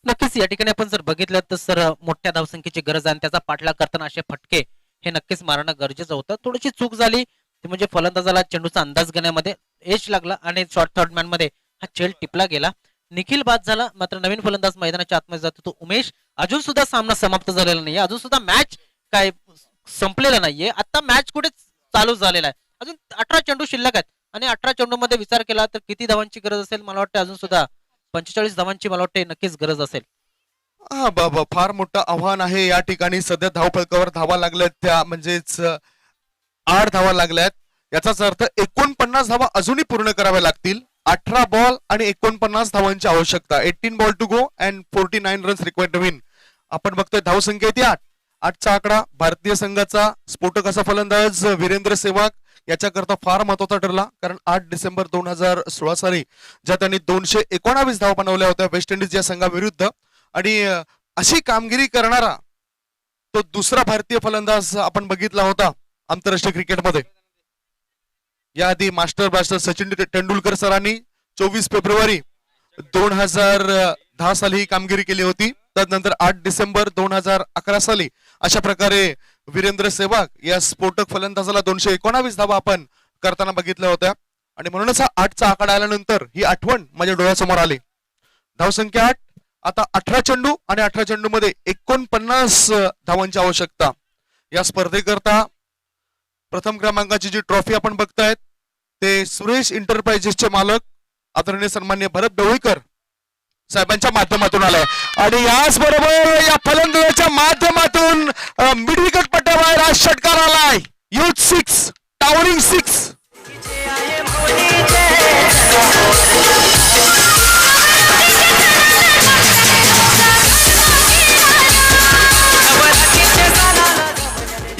A: नक्कीच या ठिकाणी आपण जर बघितलं तर सर मोठ्या धावसंख्येची गरज आहे आणि त्याचा पाठलाग करताना असे फटके हे नक्कीच मारणं गरजेचं होतं. थोडीशी चूक झाली ती म्हणजे फलंदाजाला चेंडूचा अंदाज घेण्यामध्ये यश लागला आणि शॉर्ट थर्ड मॅन मध्ये हा चेल टिपला गेला. निखिल बाद झाला. मात्र नवीन फलंदाज मैदानाच्या आतमध्ये जातो तो उमेश. अजून सुद्धा सामना समाप्त झालेला नाहीये. अजून सुद्धा मॅच काय संपलेला नाहीये. आता मॅच कुठे चालू झालेला आहे. अजून 18 चेंडू शिल्लक आहेत आणि 18 चेंडू मध्ये विचार केला तर किती धावांची गरज असेल? मला वाटतं अजून सुद्धा 45 धावांची मला वाटते नक्कीच गरज असेल.
B: हा बाबा, फार मोठं आव्हान आहे या ठिकाणी. सध्या धावफलकावर धावा लागल्यात त्या म्हणजेच 8 धावा लागल्यात. याचाच अर्थ 49 धावा अजूनही पूर्ण कराव्या लागतील. 18 बॉल आणि 49 धावांची आवश्यकता. 18 ball to go and 49 runs required to win. आपण बघतोय धावसंख्या येते 8. 8चा आकडा भारतीय संघाचा स्फोटक असा फलंदाज वीरेंद्र सेहवाग याच्याकरता फार महत्वाचा ठरला, कारण 8 डिसेंबर 2016 साली ज्या त्यांनी 219 धावा बनवल्या होत्या वेस्ट इंडिज या संघाविरुद्ध, आणि अशी कामगिरी करणारा तो दुसरा भारतीय फलंदाज आपण बघितला होता आंतरराष्ट्रीय क्रिकेटमध्ये. याआधी मास्टर ब्लास्टर सचिन तेंडुलकर सरांनी 24 फेब्रुवारी 2010 साली ही कामगिरी केली होती. त्यानंतर 8 डिसेंबर 2011 साली अशा प्रकारे वीरेंद्र सेहवाग या स्फोटक फलंदाजाला 219 धावा आपण करताना बघितल्या होत्या. आणि म्हणूनच हा 8चा आकडा आल्यानंतर ही आठवण माझ्या डोळ्यासमोर आली. धावसंख्या 8, आता 18 चेंडू आणि 18 चेंडू मध्ये 49 धावांची आवश्यकता. या स्पर्धेकरता प्रथम क्रमांकाची जी ट्रॉफी आपण बघतायत ते सुरेश इंटरप्राइजेसचे मालक आदरणीय सन्मान्य भरत डोळीकर साहेबांच्या माध्यमातून आलाय. आणि याचबरोबर या फलंदाजाच्या माध्यमातून मिड विकेट पट्ट्याबाहेर हा षटकार आलाय. Youth 6, towering 6.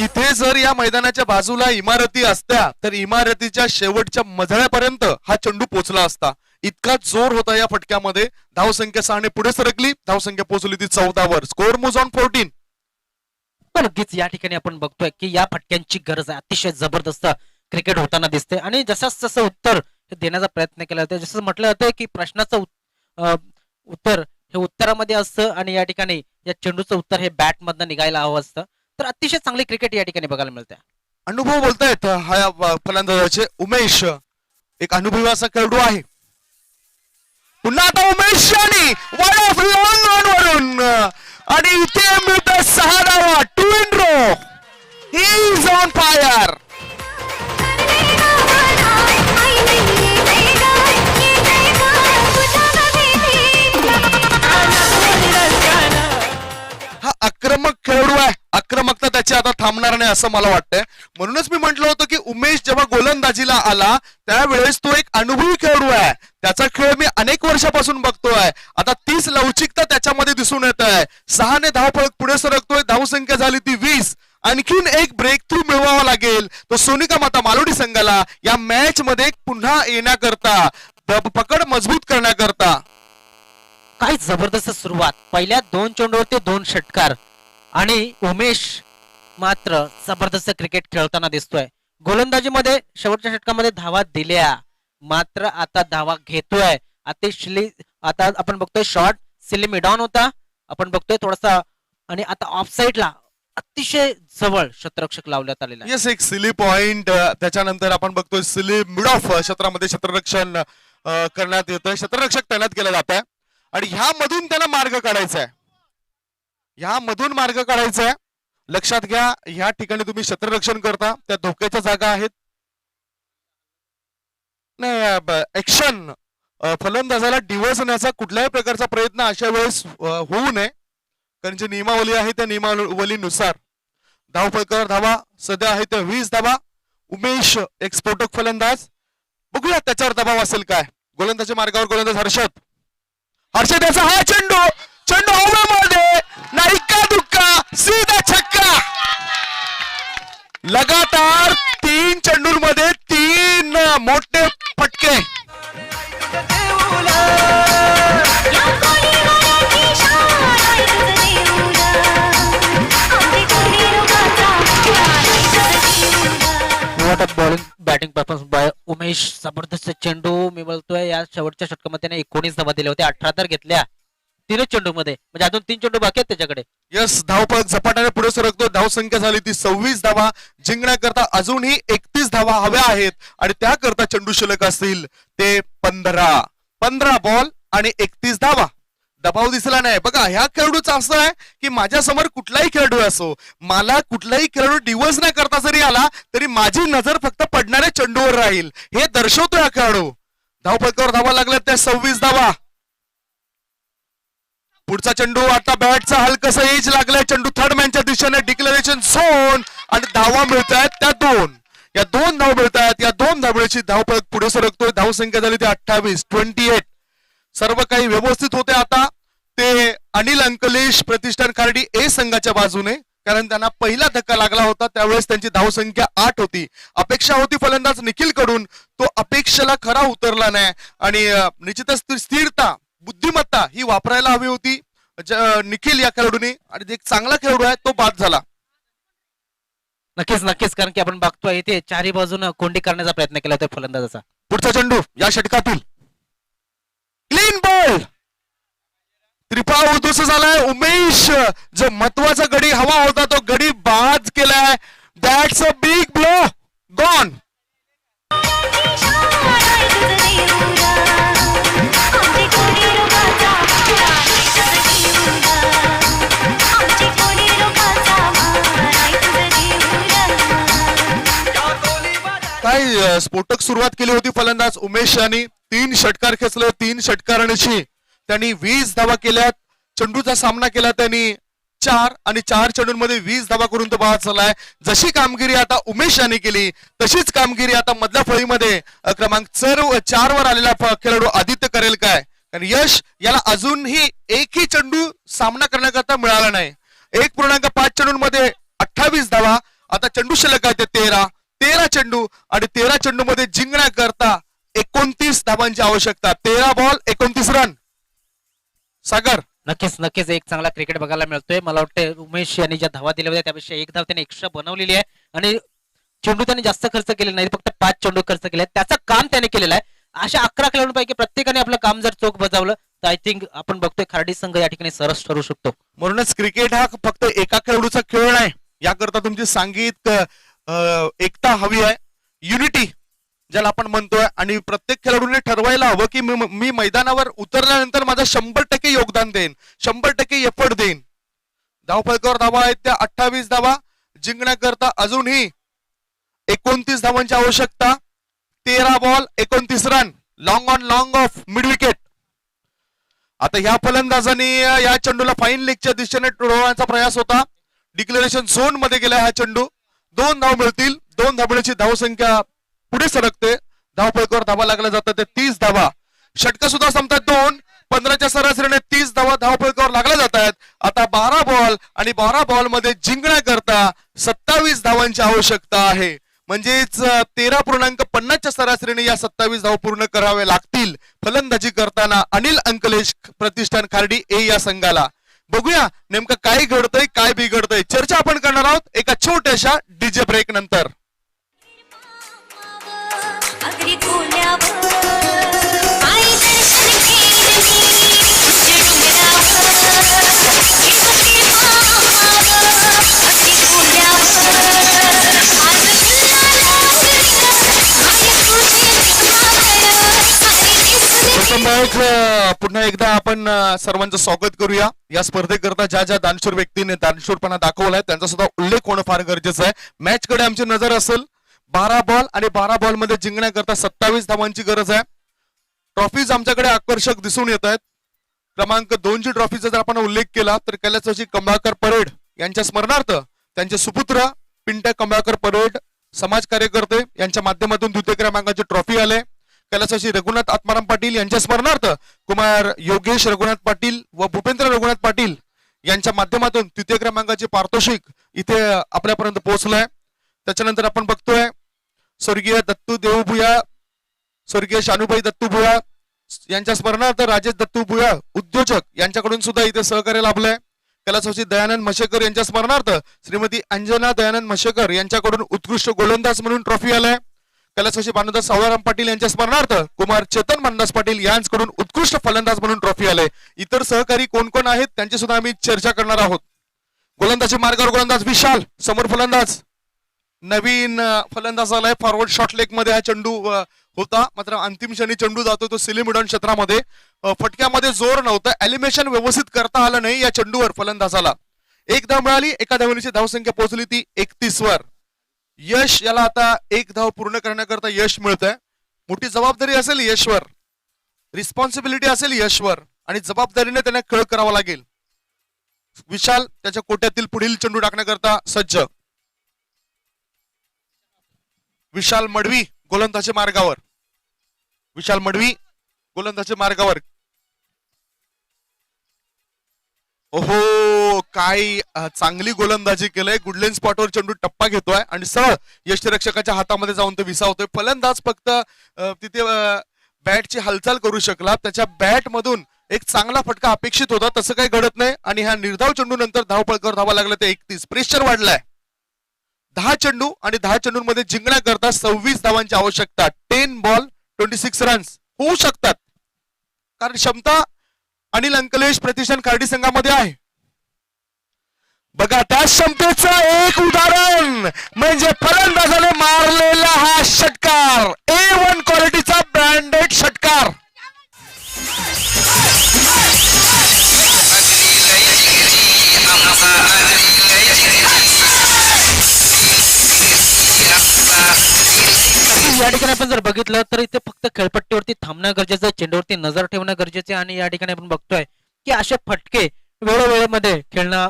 B: इथे जर या मैदानाच्या बाजूला इमारती असत्या तर इमारतीच्या शेवटच्या मजल्यापर्यंत हा चेंडू पोहोचला असता. इतका जोर होता या फटक्यामध्ये. धावसंख्या 6 ने पुढे सरकली. धावसंख्या पोहोचली ती 14 वर. Score moves on 14.
A: नक्कीच या ठिकाणी आपण बघतोय की या फटक्यांची गरज आहे. अतिशय जबरदस्त क्रिकेट होताना दिसते. आणि जसं जसं उत्तर हे देण्याचा प्रयत्न केला जातो, जसं म्हटलं जातं की प्रश्नाचं उत्तर हे उत्तरामध्ये असतं आणि या ठिकाणी या चेंडूचं उत्तर हे बॅट मधनं निघायला हवं असतं. तर अतिशय चांगली क्रिकेट या ठिकाणी बघायला मिळते.
B: अनुभव बोलतायत हा फलंदाजाचे. उमेश एक अनुभवी असा खेळाडू आहे. पुन्हा आता उमेश आणि वन ऑफ लॉंग रन वरून आणि इथे मिळतं 6 धावा. 2 in row. He is on fire. हा आक्रमक खेळाडू आहे. आक्रमकता त्याची आता थांबणार नाही असं मला वाटतंय. म्हणूनच मी म्हटलं होतं की उमेश जेव्हा गोलंदाजीला आला त्यावेळेस तो एक अनुभवी खेळाडू आहे. त्याचा खेळ मी अनेक वर्षापासून बघतोय. आता 30 लवचिकता त्याच्यामध्ये दिसून येत आहे. 6 ने धावफलक पुढे सरकतोय. धावसंख्या झाली ती 20. आणखीन एक ब्रेक थ्रू मिळवावा लागेल तो सोनिका माता मालोडी संघाला या मॅच मध्ये पुन्हा येण्याकरता, पकड मजबूत करण्याकरता.
A: काय जबरदस्त सुरुवात. पहिल्या 2 चेंडूवरती 2 षटकार आणि उमेश मात्र जबरदस्त क्रिकेट खेळताना दिसतोय. गोलंदाजीमध्ये शेवटच्या षटकामध्ये धावा दिल्या, मात्र आता धावा घेतोय. आता आपण बघतोय शॉट सिली मिडॉन होता, आपण बघतोय थोडासा, आणि आता ऑफ साईडला अतिशय जवळ क्षेत्ररक्षक लावण्यात आलेला.
B: येस, एक सिली पॉइंट. त्याच्यानंतर आपण बघतोय सिली मिड ऑफ क्षेत्रामध्ये क्षेत्ररक्षण करण्यात येतं. क्षेत्ररक्षक तैनात केला जात आहे आणि ह्यामधून त्याला मार्ग काढायचा आहे. ह्यामधून मार्ग काढायचा आहे. लक्षात घ्या, ह्या ठिकाणी तुम्ही क्षेत्ररक्षण करता त्या धोक्याच्या जागा आहेत. एक्शन फलंदाजाला डिवसण्याचा कुठल्याही प्रकारचा प्रयत्न अशा वेळेस होऊ नये, कारण जी नियमावली आहे त्या नियमावलीनुसार धावफलकावर धावा सध्या आहे त्या 20 धावा. उमेश एक स्फोटक फलंदाज. बघूया त्याच्यावर दबाव असेल काय. गोलंदाजी मार्गावर गोलंदाज हर्षद याचा हा चेंडू हवेमध्ये, नाही का दुक्का, सीधा छक्का. लगातार 3 चेंडूंमध्ये 3 मोठे फटके.
A: Bowling batting performance by Umesh. जबरदस्त चेंडू. मी बोलतोय या शेवटच्या षटकामध्ये त्याने 19 धावा दिल्या होत्या. 18 तर घेतल्या 3 चेंडू मध्ये, म्हणजे अजून 3 चेंडू बाकी आहेत त्याच्याकडे.
B: यस, धावफलक झपाट्याने पुढे सरकतो. धावसंख्या झाली ती 26 धावा. जिंकण्याकरता अजूनही 31 धावा हव्या आहेत आणि त्याकरता चेंडू शिल्लक असतील ते 15 बॉल आणि 31 धावा. दबाव दिसला नाही. बघा, ह्या खेळाडूचं असं आहे की माझ्या समोर कुठलाही खेळाडू असो, मला कुठलाही खेळाडू डिवोर्स न करता जरी आला तरी माझी नजर फक्त पडणाऱ्या चेंडूवर राहील, हे दर्शवतो हा खेळाडू. धावफलकावर धावा लागल्या त्या 26 धावा. पुढचा चेंडू आता बॅटचा हलकसा एज लागलाय. चेंडू थर्ड मॅनच्या दिशेने डिक्लेरेशन झोन आणि धावा मिळत आहेत त्या 2. या 2 धाव मिळत आहेत. या 2 धावेची धावफलक पुढे सरकतोय. धावसंख्या झाली ती 28. सर्व काही व्यवस्थित होते. आता ते अनिल अंकलेश प्रतिष्ठान खार्डी ए संघाच्या बाजूने कारण त्यांना पहिला धक्का लागला होता त्यावेळेस त्यांची धावसंख्या 8 होती. अपेक्षा होती फलंदाज निखिल कडून, तो अपेक्षेला खरा उतरला नाही आणि निश्चितच ती स्थिरता बुद्धिमत्ता ही वापरायला हवी होती निखिल या खेळाडूने, आणि एक चांगला खेळाडू आहे तो बाद झाला.
A: नक्कीच नक्कीच, कारण की आपण बघतोय इथे चारी बाजून कोंडी करण्याचा प्रयत्न केला होता फलंदाजाचा.
B: पुढचा चेंडू या षटकातील क्लीन बॉल, त्रिफळा उद्ध्वस्त झालाय. उमेश जो महत्वाचा गडी हवा होता तो गडी बाद केलाय. That's a big blow gone. काय स्फोटक सुरुवात केली होती फलंदाज उमेश यांनी. 3 षटकार खेचले, 3 षटकारांशी त्यांनी 20 धावा केल्यात. चेंडूचा सामना केला त्यांनी 4 आणि 4 चेंडूंमध्ये 20 धावा करून तो बाद झालाय. जशी कामगिरी आता उमेश यांनी केली तशीच कामगिरी आता मधल्या फळीमध्ये क्रमांक 4 वर आलेला खेळाडू आदित्य करेल काय, कारण यश याला अजूनही एकही चेंडू सामना करण्याकरता मिळाला नाही. 1.5 चेंडूंमध्ये 28 धावा. आता चेंडू शिल्लक आहे ते 13 चेंडू आणि 13 चेंडू मध्ये जिंकण्याकरता 29 धावांची आवश्यकता. 13 बॉल 29 रन. सागर,
A: नक्कीच नक्कीच एक चांगला क्रिकेट बघायला मिळतोय. मला वाटतं उमेश यांनी ज्या धावा दिल्या होत्या त्यापेक्षा एक धाव त्याने एक्स्ट्रा बनवलेली आहे आणि चेंडू त्यांनी जास्त खर्च केले नाही, फक्त 5 चेंडू खर्च केले. त्याचं काम त्याने केलेलं आहे. अशा 11 खेळाडूंपैकी प्रत्येकाने आपलं काम जर चोख बजावलं तर आय थिंक आपण बघतोय खर्डी संघ या ठिकाणी सरस ठरू शकतो.
B: म्हणूनच क्रिकेट हा फक्त एका खेळाडूचा खेळ नाही, याकरता तुमची सांघिक एकता हवी आहे, युनिटी ज्याला आपण म्हणतोय. आणि प्रत्येक खेळाडूने ठरवायला हवं की मी मैदानावर उतरल्यानंतर माझं 100% योगदान देईन, 100% एफर्ट देईन. धावफलकावर धावा आहेत त्या 28 धावा. जिंकण्याकरता अजूनही 29 धावांची आवश्यकता. 13 ball 29 run. Long on long of mid wicket. आता ह्या फलंदाजाने या चेंडूला फाईन लेगच्या दिशेने टोळवण्याचा प्रयास होता. डिक्लेरेशन झोन मध्ये गेला हा चेंडू. 2 धाव मिळतील. 2 धावण्याची धावसंख्या पुढे सरकते. धावफलकावर धावा लागल्या जातात ते 30 धावा. षटक सुद्धा संपतात 2. 15च्या सरासरीने 30 धावा धावफलकावर लागल्या जात आहेत. आता 12 बॉल आणि 12 बॉल मध्ये जिंकण्याकरता 27 धावांची आवश्यकता आहे. म्हणजेच 13.50च्या सरासरीने या 27 धाव पूर्ण करावे लागतील फलंदाजी करताना अनिल अंकलेश प्रतिष्ठान खार्डी ए या संघाला. बघूया नेमकं काय घडतंय काय बिघडतंय. चर्चा आपण करणार आहोत एका छोट्याशा डीजे ब्रेक नंतर.
C: अगदी कोल्यावर आई दर्शन घेईन मी तुझ्या डोंगरावर. येवती मामावर अगदी कोल्यावर आज फुलाला फिरलं आई तुझे
B: प्रथम पुन्हा एकदा आपण सर्वांचं स्वागत करूया. या स्पर्धेकरता ज्या ज्या दानशूर व्यक्तीने दानशूरपणा दाखवलाय त्यांचा सुद्धा उल्लेख होणं फार गरजेचं आहे. मॅच कडे आमची नजर असेल. 12 बॉल आणि 12 बॉल मध्ये जिंकण्याकरता 27 धावांची गरज आहे. ट्रॉफीज आमच्याकडे आकर्षक दिसून येत आहेत. क्रमांक 2ची ट्रॉफीचा जर आपण उल्लेख केला तर कैलासवासी कमळाकर परेड यांच्या स्मरणार्थ त्यांचे सुपुत्र पिंट्या कमळाकर परेड समाज कार्यकर्ते यांच्या माध्यमातून द्वितीय क्रमांकाची ट्रॉफी आले. कैलासवासी रघुनाथ आत्माराम पाटील यांच्या स्मरणार्थ कुमार योगेश रघुनाथ पाटील व भूपेंद्र रघुनाथ पाटील यांच्या माध्यमातून तृतीय क्रमांकाचे पारितोषिक इथे आपल्यापर्यंत पोहोचलंय. त्याच्यानंतर आपण बघतोय स्वर्गीय दत्तू देवभुया, स्वर्गीय शानुभाई दत्तू भुया यांच्या स्मरणार्थ राजेश दत्तू भुया उद्योजक यांच्याकडून सुद्धा इथे सहकार्य लाभलंय. कैलासवासी दयानंद म्हशेकर यांच्या स्मरणार्थ श्रीमती अंजना दयानंद म्हशेकर यांच्याकडून उत्कृष्ट गोलंदाज म्हणून ट्रॉफी आलाय. कैलासवासी भानुदास सावळाराम पाटील यांच्या स्मरणार्थ कुमार चेतन भानुदास पाटील यांच्याकडून उत्कृष्ट फलंदाज म्हणून ट्रॉफी आले. इतर सहकारी कोण कोण आहेत त्यांची सुद्धा आम्ही चर्चा करणार आहोत. गोलंदाजी मार्गावर गोलंदाज विशाल, समोर फलंदाज नवीन फलंदाज आलाय. फॉरवर्ड शॉर्ट लेग मध्ये हा चेंडू होता, मात्र अंतिम क्षणी चेंडू जातो तो सिलिमिडॉन क्षेत्रामध्ये. फटक्यामध्ये जोर नव्हता, एलिमिनेशन व्यवस्थित करता आलं नाही या चेंडूवर फलंदाजाला. 1 धाव मिळाली. एका धावणीची धावसंख्या पोहोचली ती 31 वर. यश याला आता 1 धाव पूर्ण करण्याकरता यश मिळतंय. मोठी जबाबदारी असेल यशवर, रिस्पॉन्सिबिलिटी असेल यशवर आणि जबाबदारीने त्यांना खेळ करावा लागेल. विशाल त्याच्या कोट्यातील पुढील चेंडू टाकण्याकरता सज्ज. विशाल मडवी गोलंदाजी मार्गावर. विशाल मडवी गोलंदाजी मार्गावर. ओहो काय चांगली गोलंदाजी केलंय. गुडलेन स्पॉटवर चेंडू टप्पा घेतोय आणि सरळ यष्टीरक्षकाच्या हातामध्ये जाऊन तो विसावतोय. फलंदाज फक्त तिथे बॅटची हालचाल करू शकला. त्याच्या बॅट मधून एक चांगला फटका अपेक्षित होता, तसं काही घडत नाही आणि ह्या निर्धाव चेंडू नंतर धावपळकर धावा लागला ते 31. प्रेशर वाढलाय. 10 चेंडू आणि 10 चेंडूंमध्ये जिंकण्याकरता 26 धावांची आवश्यकता. 10 बॉल 26 रन्स होऊ शकतात, कारण क्षमता अनिल अंकलेश प्रतिष्ठान खार्डी संघामध्ये आहे. बघा त्या क्षमतेचं एक उदाहरण म्हणजे फलंदाजाने मारलेला हा षटकार, A1 क्वालिटीचा ब्रँडेड षटकार.
A: या ठिकाणी आपण जर बघितलं तर इथे फक्त खेळपट्टीवरती थांबणं गरजेचं, चेंडूवरती नजर ठेवणं गरजेचं आहे आणि या ठिकाणी आपण बघतोय की असे फटके वेळोवेळेमध्ये खेळणं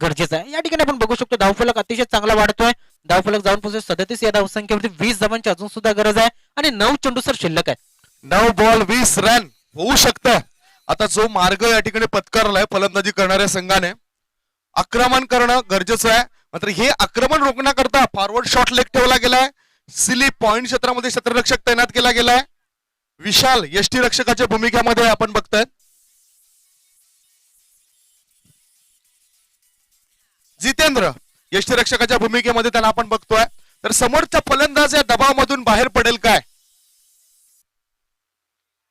A: गरजेचं आहे. या ठिकाणी आपण बघू शकतो धावफलक अतिशय चांगला वाढतोय. धावफलक जाऊन पोहोचले 37 या धावसंख्येवरती 20 धावांची अजून सुद्धा गरज आहे आणि 9 चेंडू सर शिल्लक आहे.
B: 9 बॉल 20 रन होऊ शकतं. आता जो मार्ग या ठिकाणी पत्करलाय फलंदाजी करणाऱ्या संघाने, आक्रमण करणं गरजेचं आहे. मात्र हे आक्रमण रोखण्याकरता फॉरवर्ड शॉट लेग ठेवला गेलाय. सिली पॉइंट क्षेत्रामध्ये क्षेत्ररक्षक तैनात केला गेलाय. विशाल यष्टीरक्षकाच्या भूमिकेमध्ये आपण बघताय. जितेंद्र यष्टीरक्षकाच्या भूमिकेमध्ये त्यांना आपण बघतोय. तर समोरचा फलंदाज या दबावामधून बाहेर पडेल काय?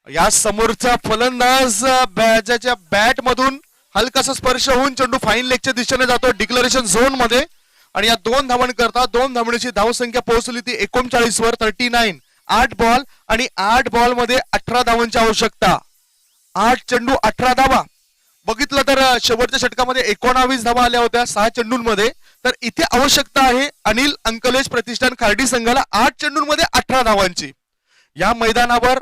B: या समोरचा फलंदाज ज्याच्या बॅट मधून हलकासा स्पर्श होऊन चेंडू फाईन लेगच्या दिशेने जातो डिक्लरेशन झोन मध्ये आणि या 2 धावांकरता 2 धावण्याची धावसंख्या पोहोचली ती 39 वर. 39. 8 बॉल आणि 8 बॉल मध्ये 18 धावांची आवश्यकता. 8 चेंडू 18 धावा. बघितलं तर शेवटच्या षटकामध्ये 19 धावा आल्या होत्या 6 चेंडूंमध्ये. तर इथे आवश्यकता आहे अनिल अंकलेश प्रतिष्ठान खार्डी संघाला 8 चेंडूंमध्ये 18 धावांची. या मैदानावर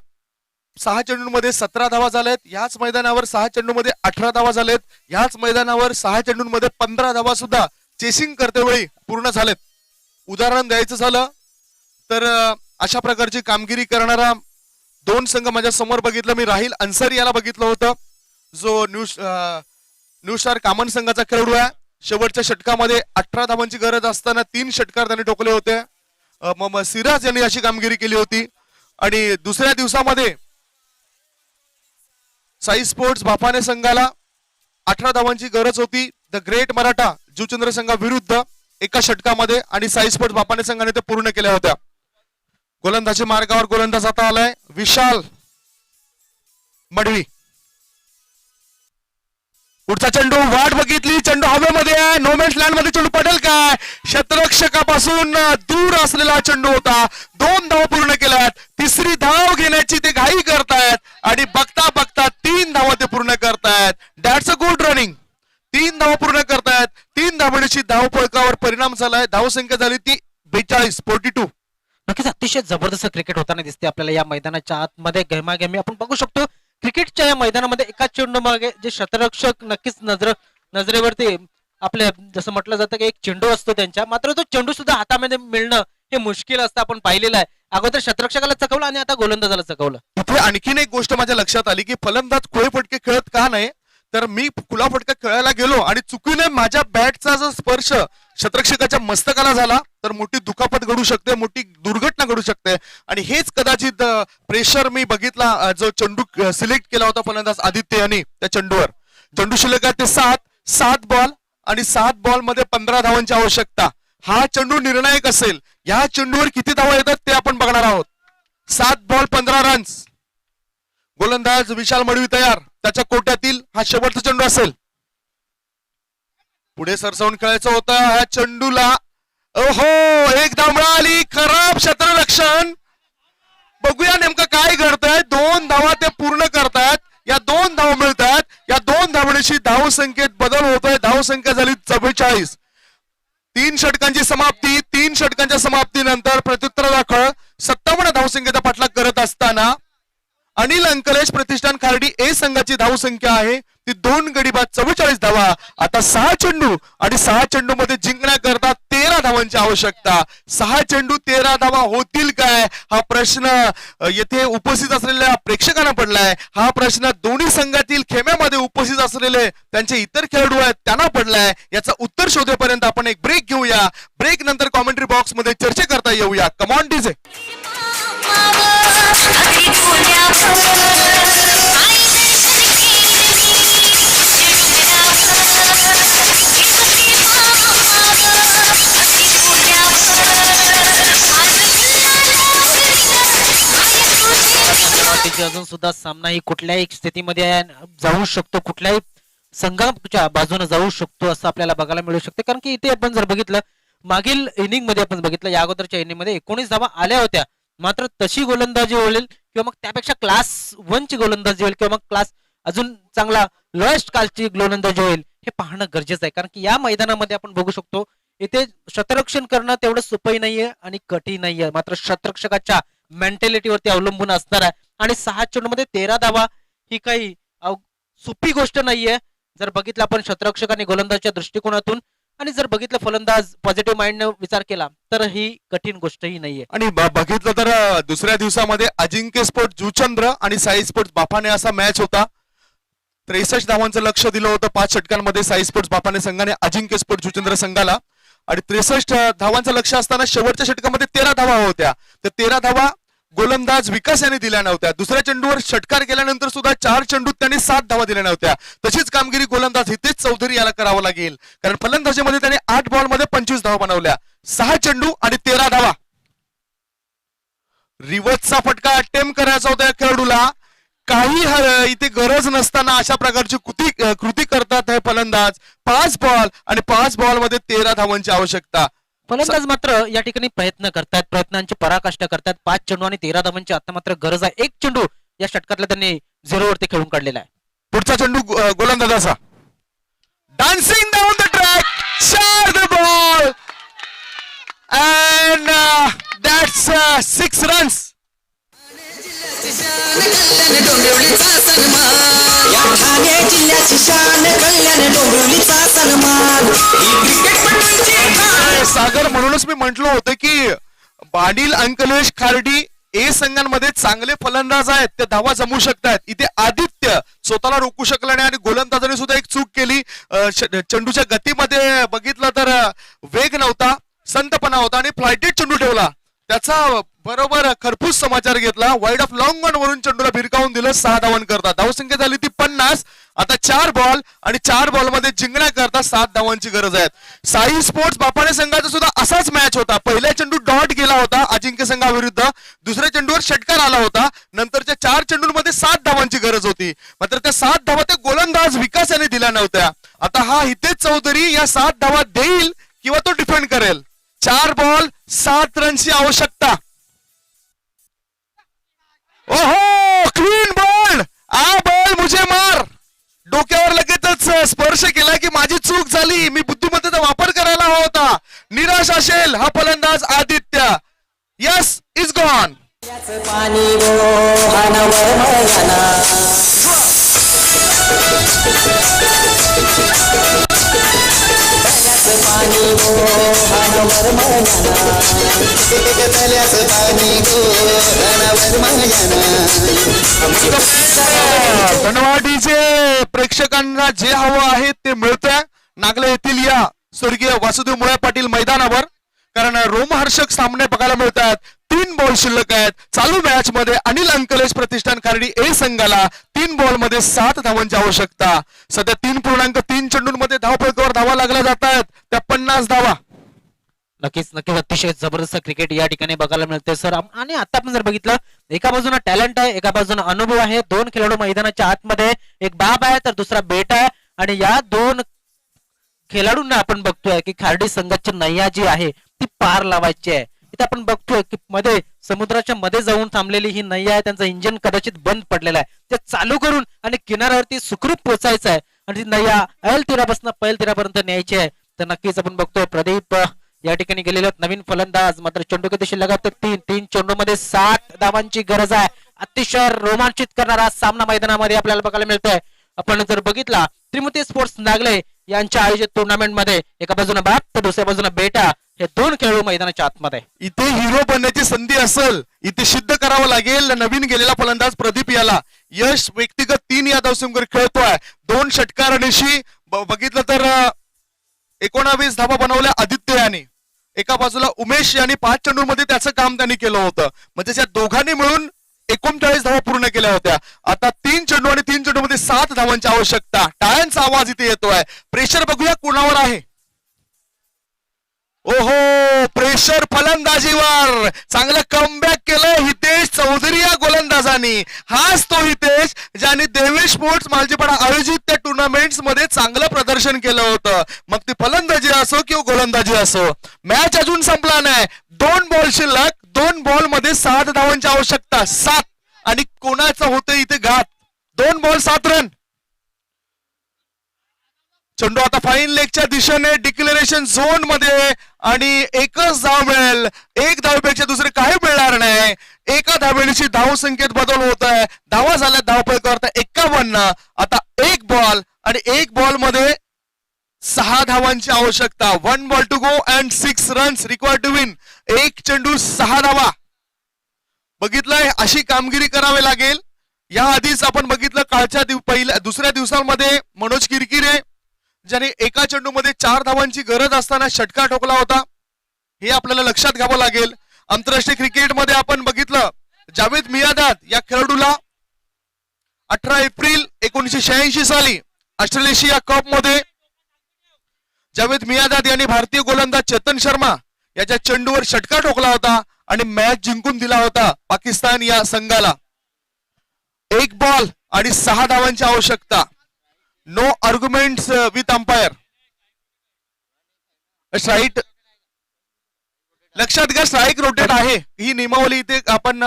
B: 6 चेंडूंमध्ये 17 धावा झाल्यात. याच मैदानावर 6 चेंडूंमध्ये 18 धावा झालेत. याच मैदानावर 6 चेंडूंमध्ये 15 धावा सुद्धा चेसिंग करतेवेळी पूर्ण झालेत. उदाहरण द्यायचं झालं तर अशा प्रकारची कामगिरी करणारा 2 संघ माझ्या समोर बघितलं. मी राहिल अन्सारी याला बघितलं होतं, जो न्यू स्टार कामन संघाचा खेळाडू आहे. शेवटच्या षटकामध्ये 18 धावांची गरज असताना 3 षटकार त्यांनी ठोकले होते. सिराज यांनी अशी कामगिरी केली होती. आणि दुसऱ्या दिवसामध्ये साई स्पोर्ट्स बापाने संघाला 18 धावांची गरज होती. द ग्रेट मराठा जुचंद्र संघाविरुद्ध एका षटकामध्ये आणि साई स्पोर्ट्स बापाने संघाने ते पूर्ण केल्या होत्या. गोलंदाजी मार्गावर गोलंदाज आता आलाय विशाल मडवी. पुढचा चेंडू वाट बघितली, चेंडू हवेमध्ये आहे. नोमॅन्स लँड मध्ये चेंडू पडेल काय? क्षेत्ररक्षकापासून दूर असलेला चेंडू होता. 2 धावा पूर्ण केल्यात. 3री धाव घेण्याची ते घाई करतायत आणि बघता बघता 3 धावा ते पूर्ण करतायत. That's a good running. 3 धावा पूर्ण करतायत. 3 धावण्याची धावफलकावर परिणाम झालाय. धावसंख्या झाली ती 42. 42.
A: नक्कीच अतिशय जबरदस्त क्रिकेट होताना दिसते आपल्याला या मैदानाच्या आतमध्ये. गहमागहमी आपण बघू शकतो क्रिकेटच्या या मैदानामध्ये एका चेंडू मागे जे क्षेत्ररक्षक नक्कीच नजरेवरती आपल्या जसं म्हटलं जातं की एक चेंडू असतो त्यांच्या, मात्र तो चेंडू सुद्धा हातामध्ये मिळणं हे मुश्किल असतं. आपण पाहिलेलं आहे. अगोदर क्षेत्ररक्षकाला चकवलं आणि आता गोलंदाजाला चकवलं.
B: इथे आणखीन एक गोष्ट माझ्या लक्षात आली की फलंदाज खुळे फटके खेळत का नाही, तर मी खुला फटका खेळायला गेलो आणि चुकीने माझ्या बॅटचा जर स्पर्श क्षेत्ररक्षकाच्या मस्तकाला झाला तर मोठी दुखापत घडू शकते, मोठी दुर्घटना घडू शकते. आणि हेच कदाचित प्रेशर मी बघितला जो चेंडू सिलेक्ट केला होता फलंदाज आदित्य यांनी त्या चेंडूवर. चेंडू शिल्लक आहे ते 7 बॉल आणि 7 बॉल मध्ये 15 धावांची आवश्यकता. हा चेंडू निर्णायक असेल. या चेंडूवर किती धावा येतात ते आपण बघणार आहोत. 7 बॉल 15 रन्स. गोलंदाज विशाल मडवी तयार. त्याच्या कोट्यातील हा शेवटचा चेंडू असेल. पुढे सरसावून खेळायचं होतं ह्या चेंडूला. ओहो, एक धाव मिळाली. खराब क्षेत्ररक्षण. बघूया नेमकं काय घडतंय. 2 धावा ते पूर्ण करतायत. या 2 धावा मिळतात. या 2 धावण्याची धावसंख्येत बदल होतोय. धावसंख्या झाली 44. 3 षटकांची समाप्ती. 3 षटकांच्या समाप्तीनंतर प्रत्युत्तर दाखल 57 धावसंख्येचा पाठलाग करत असताना अनिल अंकलेश प्रतिष्ठान खार्डी ए संघाची धावसंख्या आहे ती 2 गडी बाद 44 धावा. आता 6 चेंडू आणि 6 चेंडू मध्ये जिंकण्याकरता 13 धावांची आवश्यकता. 6 चेंडू 13 धावा होतील काय हा प्रश्न येथे उपस्थित असलेल्या प्रेक्षकांना पडलाय. हा प्रश्न दोन्ही संघातील खेम्यामध्ये उपस्थित असलेले त्यांचे इतर खेळाडू आहेत त्यांना पडलाय. याचं उत्तर शोधेपर्यंत आपण एक ब्रेक घेऊया. ब्रेक नंतर कॉमेंट्री बॉक्स मध्ये चर्चा करता येऊया. Come on DJ.
C: अगदी कोल्यावर आई दर्शन केली
A: अजून सुद्धा सामना ही कुठल्याही स्थितीमध्ये जाऊ शकतो, कुठल्याही संघाच्या बाजूने जाऊ शकतो असं आपल्याला बघायला मिळू शकते. कारण की इथे आपण जर बघितलं मागील इनिंग मध्ये आपण बघितलं या अगोदरच्या इनिंग मध्ये 19 धावा आल्या होत्या. मात्र तशी गोलंदाजी होईल किंवा मग त्यापेक्षा क्लास 1 ची गोलंदाजी होईल किंवा मग क्लास अजून चांगला लोएस्ट क्लासची गोलंदाजी होईल हे पाहणं गरजेचं आहे. कारण की या मैदानामध्ये आपण बघू शकतो इथे शतरक्षण करणं तेवढं सोपंही नाहीये आणि कठीण नाहीये. मात्र शतरक्षकाच्या मेंटॅलिटीवरती अवलंबून असणार आहे. आणि 6 चेंडूमध्ये 13 धावा ही काही सोपी गोष्ट नाहीये जर बघितलं आपण शतरक्षक आणि गोलंदाजच्या दृष्टिकोनातून. आणि जर बघितलं फलंदाज पॉझिटिव्ह माइंडने विचार केला तर ही कठीण गोष्टही नाहीये.
B: आणि बघितलं तर दुसऱ्या दिवसामध्ये अजिंक्य स्पोर्ट जुचंद्र आणि साई स्पोर्ट्स बापाने असा मॅच होता. 63 धावांचं लक्ष दिलं होतं 5 षटकांमध्ये साई स्पोर्ट्स बापाने संघाने अजिंक्य स्पोर्ट जुचंद्र संघाला. आणि 63 धावांचं लक्ष असताना शेवटच्या षटकामध्ये 13 धावा होत्या. तर 13 धावा गोलंदाज विकास यांनी दिल्या नव्हत्या. दुसऱ्या चेंडूवर षटकार केल्यानंतर सुद्धा 4 चेंडूत त्यांनी 7 धावा दिल्या नव्हत्या. तशीच कामगिरी गोलंदाज हितेश चौधरी याला करावं लागेल. कारण फलंदाजीमध्ये त्याने 8 बॉलमध्ये 25 धावा बनवल्या. 6 चेंडू आणि 13 धावा. रिव्हर्सचा फटका अटेम्प्ट करायचा होता या खेळाडूला. काही इथे गरज नसताना अशा प्रकारची कृती करतात हे फलंदाज. 5 बॉल आणि 5 बॉल मध्ये 13 धावांची आवश्यकता.
A: फलंदाज मात्र या ठिकाणी प्रयत्न करतात, प्रयत्नांची पराकाष्ठा करतात. 5 चेंडू आणि 13 धावांची आता मात्र गरज आहे. 1 चेंडू या षटकातला त्यांनी 0 वरती खेळून काढलेला आहे.
B: पुढचा चेंडू गोलंदाजाचा dancing down the track, shot the ball and that's 6 runs.
D: Thane जिल्ह्याची शान कल्याण डोंबिवलीचा सन्मान.
B: सागर म्हणूनच मी म्हंटलो होतं की अनिल अंकलेश खार्डी ए संघांमध्ये चांगले फलंदाज आहेत, ते धावा जमू शकतात. इथे आदित्य स्वतःला रोखू शकला नाही आणि गोलंदाजाने सुद्धा एक चूक केली. चेंडूच्या गतीमध्ये बघितलं तर वेग नव्हता, संतपणा होता आणि फ्लायटेड चेंडू ठेवला. त्याचा बरोबर खरपूस समाचार घेतला. वाईड ऑफ लॉंग ऑन वरून चेंडूला भिरकावून दिलं. 6 धावां करता धावसंख्या झाली ती 50. आता 4 बॉल आणि 4 बॉल मध्ये जिंकण्याकरता 7 धावांची गरज आहे. साई स्पोर्ट्स बापाने संघाचा सुद्धा असाच मॅच होता. पहिला चेंडू डॉट गेला होता अजिंक्य संघाविरुद्ध, दुसऱ्या चेंडूवर षटकार आला होता. नंतरच्या 4 चेंडूंमध्ये 7 धावांची गरज होती. मात्र त्या 7 धावा ते गोलंदाज विकास याने दिल्या नव्हत्या. आता हा हितेश चौधरी या 7 धावा देईल किंवा तो डिफेंड करेल. 4 बॉल 7 रनची आवश्यकता. ओहो, क्लीन बॉल. आ बॉल मुझे मार. डोक्यावर लगेचच स्पर्श केला की माझी चूक झाली, मी बुद्धिमत्तेचा वापर करायला हवा होता. निराश असेल हा फलंदाज आदित्य. Yes is gone.
D: पाणी वाहनावर मैदाना. पाणी वाहनावर मैदाना.
B: धनवाडीचे प्रेक्षकांना जे हवं आहे ते मिळतंय नागले येथील या स्वर्गीय वासुदेव मुळे पाटील मैदानावर. कारण रोमहर्षक सामने बघायला मिळतात. 3 बॉल शिल्लक आहेत. चालू मॅच मध्ये अनिल अंकलेश प्रतिष्ठान खार्डी ए संघाला 3 बॉल मध्ये 7 धावांची आवश्यकता. सध्या 3.3 चेंडूंमध्ये धावफलकावर धावा लागल्या जात आहेत. त्या 50 धावा.
A: नक्कीच नक्कीच अतिशय जबरदस्त क्रिकेट या ठिकाणी बघायला मिळते सर. आणि आता आपण जर बघितलं एका बाजूला टॅलेंट आहे, एका बाजूला अनुभव आहे. 2 खेळाडू मैदानाच्या आतमध्ये, एक बाब आहे तर दुसरा बेट आहे. आणि या 2 खेळाडूंना आपण बघतोय की खार्डी संघाची नैया जी आहे ती पार लावायची आहे. इथे आपण बघतोय की मध्ये समुद्राच्या मध्ये जाऊन थांबलेली ही नैया आहे. त्यांचं इंजिन कदाचित बंद पडलेलं आहे. ते चालू करून आणि किनाऱ्यावरती सुखरूप पोहोचायचं आहे आणि ती नैया ऐल तीरापासून पैल तीरापर्यंत न्यायची आहे. तर नक्कीच आपण बघतोय प्रदीप या ठिकाणी गेलेले नवीन फलंदाज. मात्र चेंडू किती शिल्लक आहेत? 3 चेंडू मध्ये 60 धावांची गरज आहे. अतिशय रोमांचित करणारा सामना मैदानामध्ये आपल्याला बघायला मिळतोय. आपण जर बघितला त्रिमूर्ती स्पोर्ट्स नागले यांच्या आयोजित टुर्नामेंट मध्ये एका बाजूने बाप तर दुसऱ्या बाजूने बेटा हे दोन खेळाडू मैदानाच्या आतमध्ये.
B: इथे हिरो बनण्याची संधी असेल, इथे सिद्ध करावं लागेल. नवीन गेलेला फलंदाज प्रदीप याला यश व्यक्तिगत 3 या धावसंख्येवर खेळतोय. 2 षटकार आणि बघितलं तर 19 धावा बनवल्या आदित्य याने. एका बाजूला उमेश यांनी 5 चेंडूमध्ये त्याचं काम त्यांनी केलं होतं. म्हणजे त्या दोघांनी मिळून 39 धावा पूर्ण केल्या होत्या. आता 3 चेंडू आणि 3 चेंडूमध्ये 7 धावांची आवश्यकता. टाळ्यांचा आवाज इथे येतोय. प्रेशर बघूया कुणावर आहे. ओहो, प्रेशर फलंदाजीवर. चांगलं कमबॅक केलं हितेश चौधरी या गोलंदाजांनी. हाच तो हितेश ज्याने देवेश स्पोर्ट्स मालजीपाडा आयोजित त्या टुर्नामेंट्स मध्ये चांगलं प्रदर्शन केलं होतं. मग ती फलंदाजी असो किंवा गोलंदाजी असो. मॅच अजून संपला नाही. 2 बॉल शिल्लक. 2 बॉल मध्ये 7 धावांची आवश्यकता. 7 आणि कोणाचं होतं इथे घात. 2 बॉल 7 रन. चेंडू आता फाईन लेगच्या दिशेने डिक्लेरेशन झोन मध्ये आणि एकच धाव मिळेल. 1 धावेपेक्षा दुसरे काही मिळणार नाही. एका धावेची धाव संख्येत बदल होत आहे. धावा झाल्या धावपळ करता 51. आता 1 बॉल आणि 1 बॉल मध्ये 6 धावांची आवश्यकता. 1 ball to go and 6 runs required to win. 1 चेंडू 6 धावा. बघितलंय, अशी कामगिरी करावी लागेल. या आधीच आपण बघितलं कालच्या दुसऱ्या दिवसांमध्ये मनोज किरकिरे ज्याने एका चेंडूमध्ये 4 धावांची गरज असताना षटकार ठोकला होता. हे आपल्याला लक्षात घ्यावं लागेल. आंतरराष्ट्रीय क्रिकेटमध्ये आपण बघितलं जावेद मियादाद या खेळाडूला 18 एप्रिल 1986 साली ऑस्ट्रेलेशिया कप मध्ये जावेद मियादाद यांनी भारतीय गोलंदाज चेतन शर्मा याच्या चेंडूवर षटकार ठोकला होता आणि मॅच जिंकून दिला होता पाकिस्तान या संघाला. 1 बॉल आणि 6 धावांची आवश्यकता. No arguments with umpire. Strike लक्षात घ्या, स्ट्राईक रोटेट आहे. ही नियमावली इथे आपण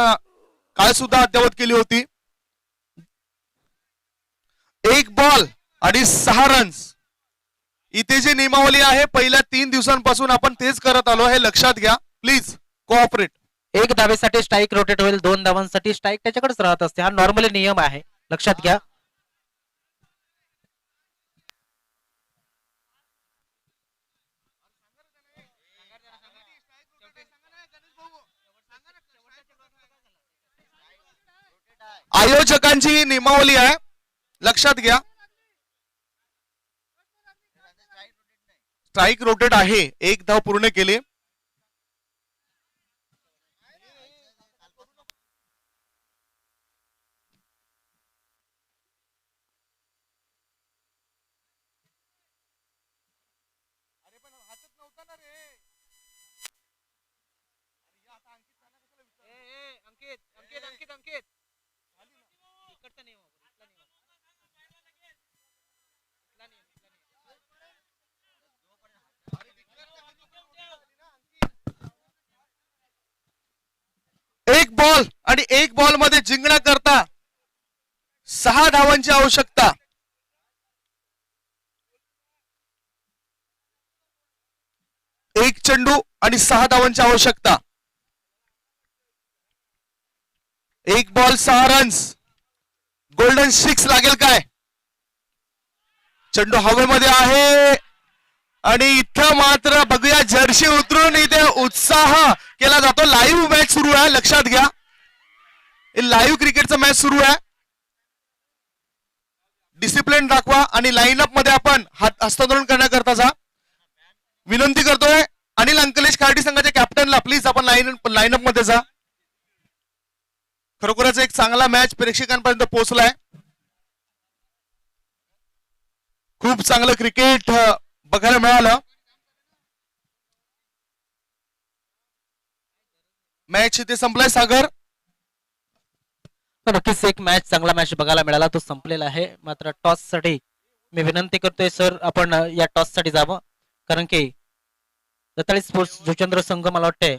B: काल सुद्धा अद्ययावत केली होती. 1 बॉल आणि 6 रन्स. इथे जी नियमावली आहे पहिल्या 3 दिवसांपासून आपण तेच करत आलो. हे लक्षात घ्या प्लीज. कोऑपरेट.
A: 1 धावेसाठी स्ट्राईक रोटेट होईल. 2 धावांसाठी स्ट्राईक त्याच्याकडेच राहत असते. हा नॉर्मली नियम आहे, लक्षात घ्या.
B: आयोजकांची नियमावली आहे, लक्षात घ्या. स्ट्राईक रोटेट आहे. 1 धाव पूर्ण केली. एक बॉल आणि 1 बॉल मध्ये जिंकण्याकरता 6 धावांची आवश्यकता. एक चेंडू आणि 6 धावांची आवश्यकता. 1 बॉल 6 रन्स. गोल्डन 6 लागेल काय. चेंडू हवेमध्ये आहे आणि इथं मात्र बघूया जर्सी उतरून इथे उत्साह केला जातो. लाईव्ह मॅच सुरू आहे, लक्षात घ्या. लाईव्ह क्रिकेटचा मॅच सुरू आहे. डिसिप्लिन दाखवा आणि लाईनअप मध्ये आपण हस्तांतरण करण्याकरता जा. विनंती करतोय अनिल अंकलेश खार्डी संघाच्या कॅप्टनला प्लीज आपण लाईनअप मध्ये जा. खरोखरच एक चांगला मॅच प्रेक्षकांपर्यंत पोहोचलाय. खूप चांगलं क्रिकेट बघायला मिळालं. मॅच इथे संपलाय सागर.
A: नक्कीच एक मॅच, चांगला मॅच बघायला मिळाला. तो संपलेला आहे. मात्र टॉस साठी मी विनंती करतोय सर आपण या टॉस साठी जावं. कारण की दत्ताळी स्पोर्ट्स जुचंद्र संघ मला वाटतंय